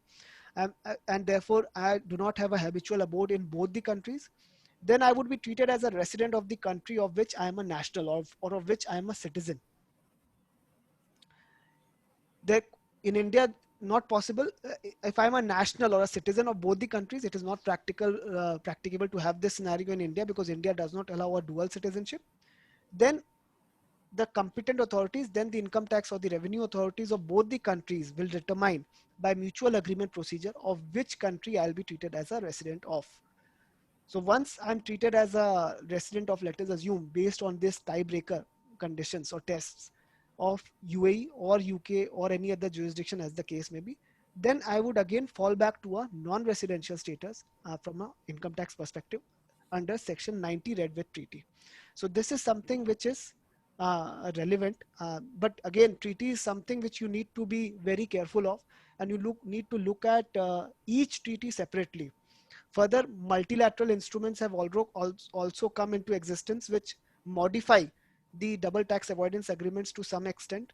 and therefore I do not have a habitual abode in both the countries, then I would be treated as a resident of the country of which I am a national, or of which I am a citizen. In India, not possible. If I'm a national or a citizen of both the countries, it is not practicable to have this scenario in India, because India does not allow a dual citizenship. Then the competent authorities, then the income tax or the revenue authorities of both the countries will determine by mutual agreement procedure of which country I'll be treated as a resident of. So once I'm treated as a resident of, let us assume, based on this tiebreaker conditions or tests of UAE or UK or any other jurisdiction as the case may be, then I would again fall back to a non-residential status from an income tax perspective under Section 90 Redwood Treaty. So this is something which is relevant, but again, treaty is something which you need to be very careful of, and you need to look at each treaty separately. Further, multilateral instruments have also come into existence which modify the double tax avoidance agreements to some extent.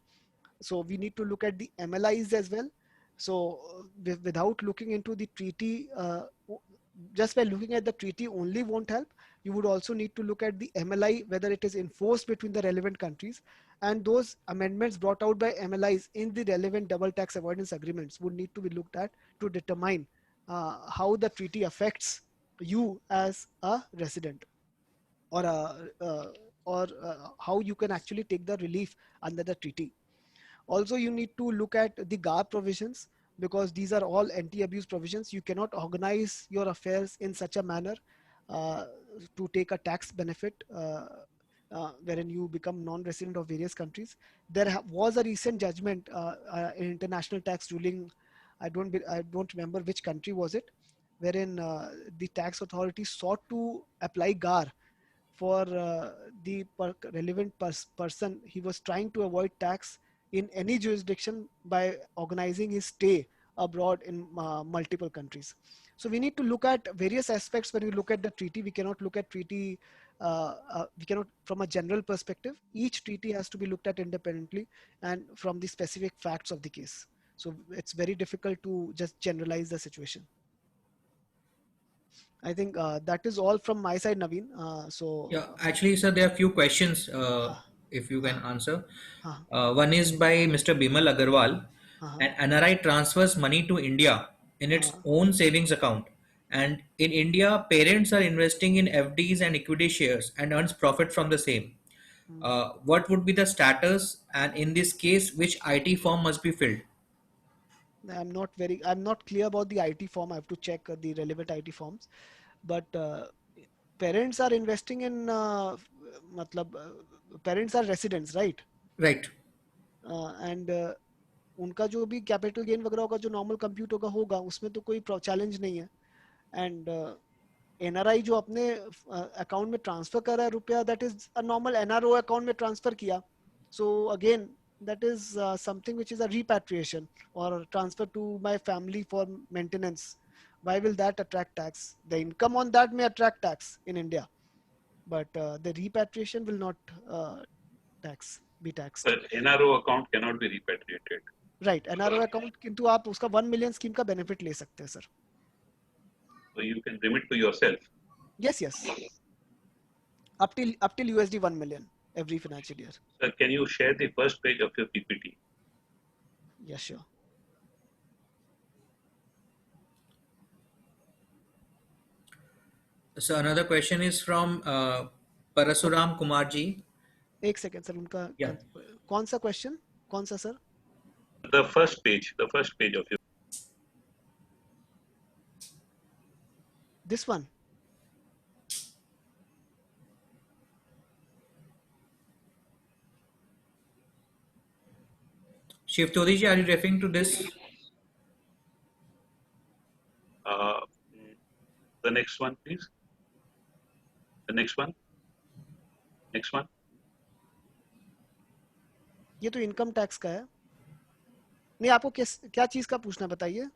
So we need to look at the MLIs as well. So without looking into the treaty, just by looking at the treaty only won't help. You would also need to look at the MLI, whether it is enforced between the relevant countries, and those amendments brought out by MLIs in the relevant double tax avoidance agreements would need to be looked at to determine how the treaty affects you as a resident, or how you can actually take the relief under the treaty. Also, you need to look at the GAR provisions, because these are all anti-abuse provisions. You cannot organize your affairs in such a manner to take a tax benefit wherein you become non-resident of various countries. There was a recent judgment in international tax ruling. I don't remember which country was it, wherein the tax authority sought to apply GAR for the relevant person. He was trying to avoid tax in any jurisdiction by organizing his stay abroad in multiple countries. So we need to look at various aspects when we look at the treaty. We cannot look at treaty, we cannot from a general perspective. Each treaty has to be looked at independently and from the specific facts of the case. So it's very difficult to just generalize the situation. I think that is all from my side, Naveen. Yeah, actually, sir, there are a few questions if you can answer. One is by Mr. Bimal Agarwal. An NRI transfers money to India in its own savings account. And in India, parents are investing in FDs and equity shares and earns profit from the same. What would be the status? And in this case, which IT form must be filled? I'm not clear about the IT form. I have to check the relevant IT forms. But parents are investing in, parents are residents, right? Right. And उनका जो भी capital gain वगैरह होगा, जो normal compute होगा उसमें तो कोई चैलेंज नहीं है. एंड एनआरआई जो अपने अकाउंट में ट्रांसफर कर रहा है रुपया, that is a normal NRO account में ट्रांसफर किया. So again that is something which is a repatriation or transfer to my family for maintenance. Why will that attract tax? The income on that may attract tax in India, but the repatriation will not be taxed. But NRO account cannot be repatriated. Right, NRO account, किंतु आप उसका 1 million scheme का benefit ले सकते हैं, sir. So you can remit to yourself. Yes. Up till USD 1 million every financial year. Sir, can you share the first page of your PPT? Yeah, sure. So another question is from Parasuram Kumar ji. एक second sir, उनका कौन सा question, कौन सा sir? The first page of your. This one. Shiv Todi ji, are you referring to this? The next one, please. The next one. ये तो income tax का है. नहीं, आपको क्या चीज का पूछना, बताइए.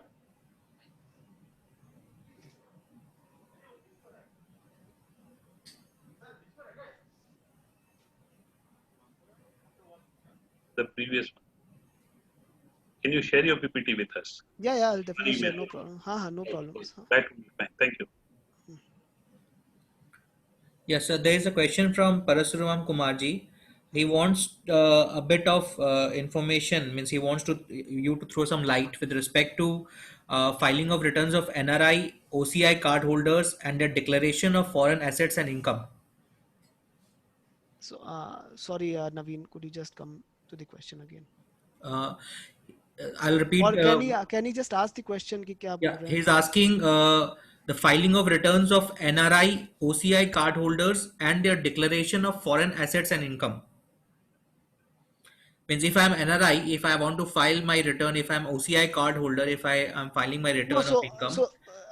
The previous one. Can you share your PPT with us? Yeah, I'll definitely share. No problem. No problem. That will be fine. Thank you. Yes, sir. There is a question from Parasuram Kumar ji. He wants a bit of information. Means he wants you to throw some light with respect to filing of returns of NRI, OCI card holders and their declaration of foreign assets and income. So, sorry, Naveen, could you just come to the question again? Uh, I'll repeat. Or can he just ask the question कि क्या बोल Yeah, रहे हैं? he's asking the filing of returns of NRI, OCI cardholders and their declaration of foreign assets and income. Means if I'm NRI, if I want to file my return, if I'm OCI card holder, if I am filing my No, return of income.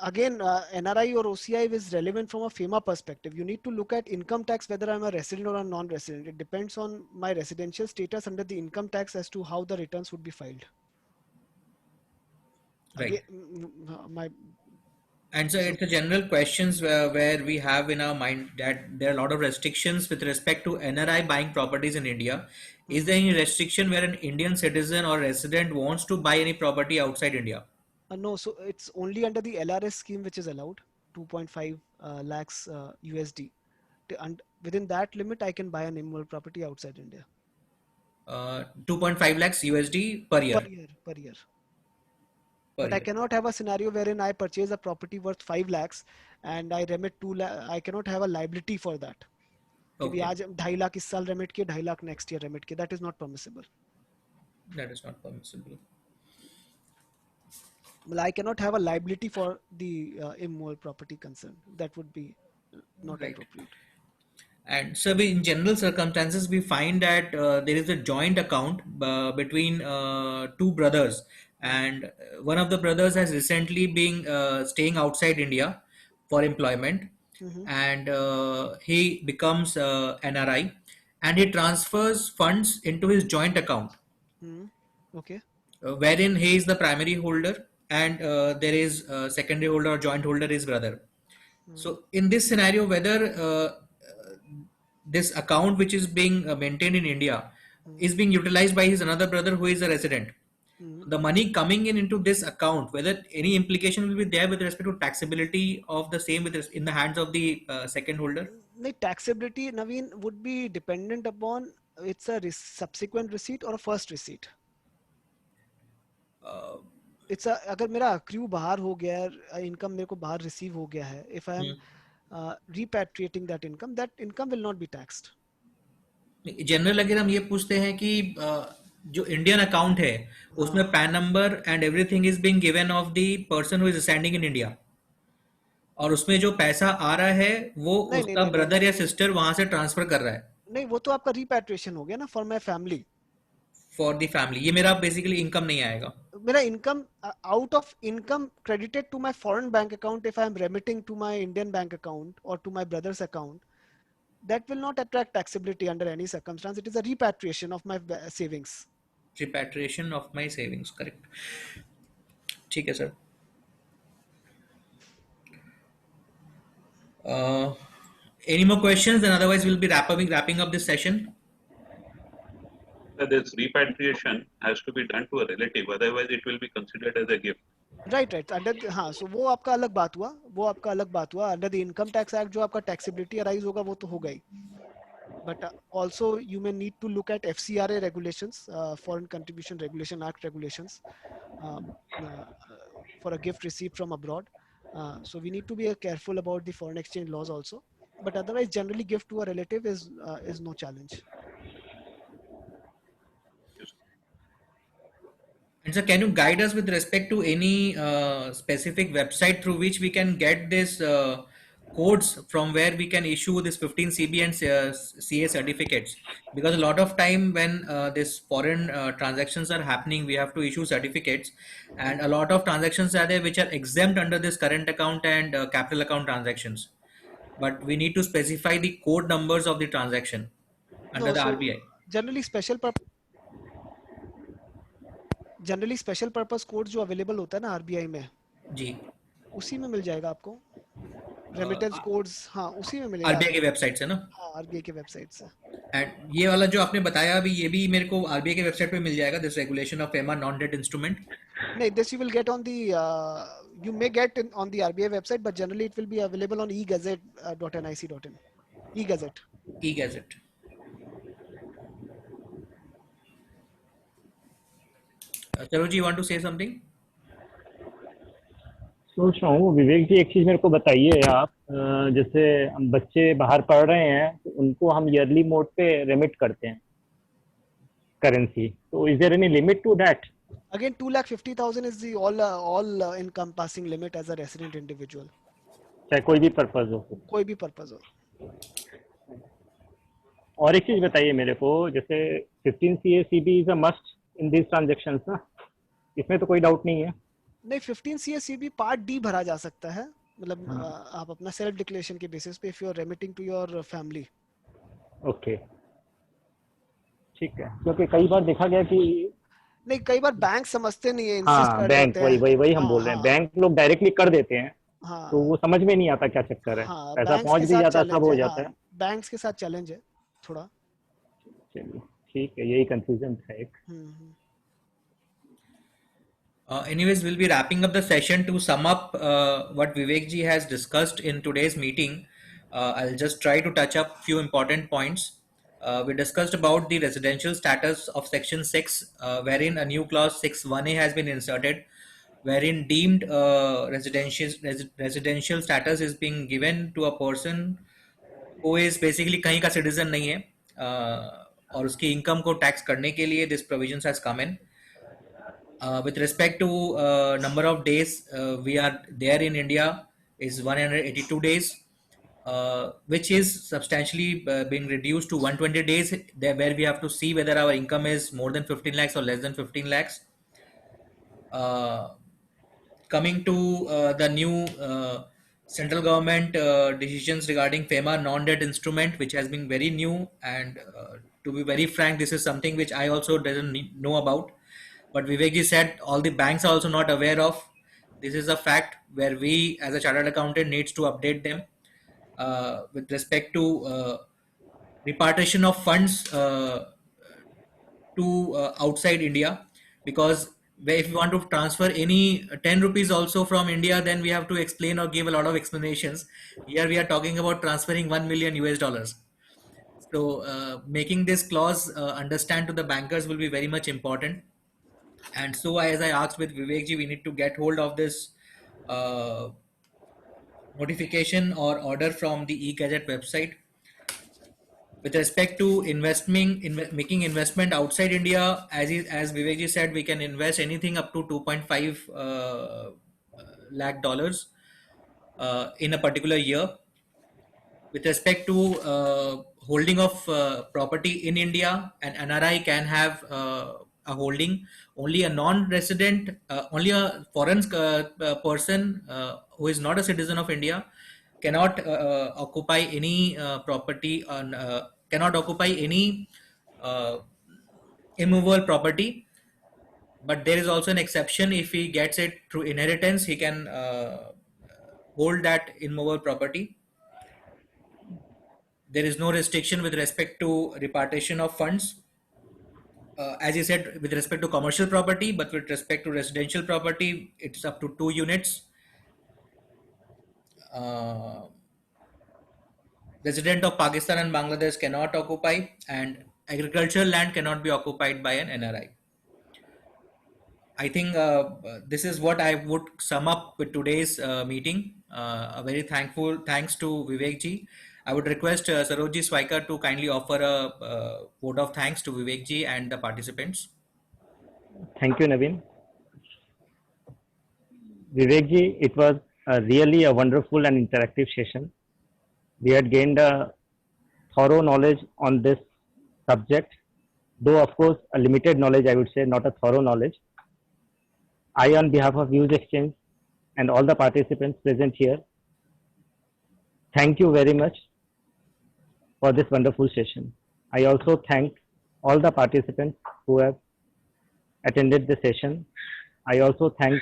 again, NRI or OCI is relevant from a FEMA perspective. You need to look at income tax, whether I'm a resident or a non-resident. It depends on my residential status under the income tax as to how the returns would be filed. Again, Right. my And so so it's a general questions where we have in our mind that there are a lot of restrictions with respect to NRI buying properties in India. Is there any restriction where an Indian citizen or resident wants to buy any property outside India? no, so it's only under the LRS scheme which is allowed 2.5 lakhs USD. And within that limit, I can buy an immovable property outside India 2.5 lakhs USD per year. per year. Per But I year. cannot have a scenario wherein I purchase a property worth 5 lakhs and I remit 2 lakh. I cannot have a liability for that. कि भी Okay, आज 2.5 लाख इस साल remit किए 2.5 lakh next year remit किए. That is not permissible. that is not permissible. Well, I cannot have a liability for the immovable property concern. That would be not Right. appropriate. And so, in general circumstances, we find that there is a joint account between two brothers, and one of the brothers has recently been staying outside India for employment, Mm-hmm. and he becomes NRI, and he transfers funds into his joint account, Mm-hmm. Okay. wherein he is the primary holder, and there is secondary holder or joint holder is brother. Mm-hmm. So in this scenario, whether this account which is being maintained in India is being utilized by his another brother who is a resident, Mm-hmm. the money coming in into this account, whether any implication will be there with respect to taxability of the same in the hands of the second holder? The taxability, Naveen, would be dependent upon it's a subsequent receipt or a first receipt. It's a अगर मेरा accrue बाहर हो गया है, income मेरे को बाहर receive हो गया है, if I am repatriating that income will not be taxed. General अगर हम ये पूछते हैं कि जो इंडियन अकाउंट है उसमें pan number and everything is being given of the person who is standing in India, और उसमें जो पैसा आ रहा है वो नहीं नहीं उसका नहीं ब्रदर या नहीं सिस्टर वहां से ट्रांसफर कर रहा है नहीं, वो तो आपका repatriation हो गया ना for my family. For the family. ये मेरा बेसिकली इनकम नहीं आएगा. मेरा income out of income credited to my foreign bank account if I am remitting to my Indian bank account or to my brother's account, that will not attract taxability under any circumstance. It is a repatriation of my savings. Repatriation of my savings, correct. ठीक है sir. Any more questions? Then otherwise we'll be wrapping up this session. This repatriation has to be done to a relative, otherwise it will be considered as a gift. Right. Under हाँ, so वो आपका अलग बात हुआ. Under the Income Tax Act जो आपका taxability arise होगा वो तो होगा ही. But also you may need to look at FCRA regulations, Foreign Contribution Regulation Act regulations, for a gift received from abroad. So we need to be careful about the foreign exchange laws also. But otherwise, generally, gift to a relative is no challenge. And sir, can you guide us with respect to any specific website through which we can get this codes from where we can issue this 15 CB and CA certificates? Because a lot of time when this foreign transactions are happening, we have to issue certificates, and a lot of transactions are there which are exempt under this current account and capital account transactions. But we need to specify the code numbers of the transaction under No, the so RBI. generally special purpose codes जो available होता है ना RBI में, जी. उसी में मिल जाएगा आपको. Remittance codes, हाँ उसी में मिलेगा. RBI की वेबसाइट से ना? हाँ, RBI की वेबसाइट से. एंड ये वाला जो आपने बताया अभी, ये भी मेरे को आरबीआई के वेबसाइट पे मिल जाएगा, this regulation of FEMA non debt instrument. नहीं, this you will get on the you may get on the RBI website, but generally it will be available on egazette.nic.in. E-Gazette. E-Gazette. Charu ji, you want to say something? सोच रहा हूँ विवेक जी, एक चीज मेरे को बताइए आप, जैसे हम बच्चे बाहर पढ़ रहे हैं तो उनको हम ईयरली मोड पे रेमिट करते हैं करेंसी, तो is there any limit to that? Again, 2,50,000 is the all encompassing limit as a resident individual. चाहे कोई भी पर्पज हो। कोई भी पर्पज हो। और एक चीज बताइए मेरे को, जैसे 15 CACB is a must in this transactions ना, इसमें तो कोई डाउट नहीं है? नहीं, 15 CACB पार्ट डी भरा जा सकता है, मतलब आप अपना सेल्फ डिक्लेरेशन के बेसिस पे, if you are remitting to your family. Okay, ठीक है, क्योंकि कई बार देखा गया कि नहीं, कई बार बैंक समझते नहीं है, इंसिस्ट हाँ, कर बैंक देते वही हैं। वही वही हम हाँ बोल रहे हैं, हाँ बैंक लोग डायरेक्टली कर देते हैं, तो हाँ वो समझ में नहीं आता क्या चक्कर है, हाँ, पैसा बैंक्स पहुंच के भी साथ जाता है, सब चैलेंज हो है। जाता हाँ, है। बैंक्स के साथ चैलेंज है थोड़ा। चलिए ठीक है, यही कंफ्यूजन था एक। हम्म। Anyways, we'll be wrapping up the session. To sum up what Vivek ji has discussed in today's meeting, I'll just try to touch up few important points. We discussed about the residential status of Section 6, wherein a new clause 6(1)(a) has been inserted, wherein deemed residential status is being given to a person who is basically कहीं का citizen नहीं है, और उसकी income को tax करने के लिए this provisions has come in. With respect to number of days we are there in India is 182 days, which is substantially being reduced to 120 days, there where we have to see whether our income is more than 15 lakhs or less than 15 lakhs. Coming to the new central government decisions regarding FEMA non-debt instrument, which has been very new, and to be very frank, this is something which I also didn't know about. But Vivek ji said all the banks are also not aware of. This is a fact where we, as a chartered accountant, needs to update them with respect to repatriation of funds to outside India, because if you want to transfer any 10 rupees also from India, then we have to explain or give a lot of explanations. Here we are talking about transferring 1 million US dollars. So making this clause understand to the bankers will be very much important. And so, as I asked with Vivek ji, we need to get hold of this notification or order from the e-gadget website. With respect to making investment outside India, as Vivek ji said, we can invest anything up to 2.5 lakh dollars in a particular year. With respect to holding of property in India, an NRI can have a holding. Only a non-resident, only a foreign person who is not a citizen of India cannot occupy any property on, cannot occupy any uh, immovable property. But there is also an exception. If he gets it through inheritance, he can hold that immovable property. There is no restriction with respect to repatriation of funds. As you said, with respect to commercial property, but with respect to residential property, it's up to 2 units. Resident of Pakistan and Bangladesh cannot occupy, and agricultural land cannot be occupied by an NRI. I think this is what I would sum up with today's meeting. A very thanks to Vivek ji. I would request Sarojji Swaikar to kindly offer a vote of thanks to Vivek ji and the participants. Thank you, Naveen. Vivek ji, it was really a wonderful and interactive session. We had gained a thorough knowledge on this subject, though of course a limited knowledge, I would say, not a thorough knowledge. I, on behalf of Views Exchange and all the participants present here, thank you very much for this wonderful session. I also thank all the participants who have attended the session. I also thank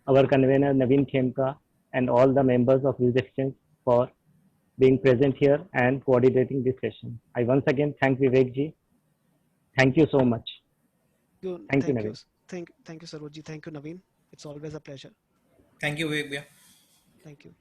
our convener Naveen Khemka and all the members of Views Exchange for being present here and coordinating this session. I once again thank Vivek ji. Thank you so much. Thank you, Naveen. Thank you, Sarojji. Thank you, Naveen. It's always a pleasure. Thank you, Vivek. Thank you.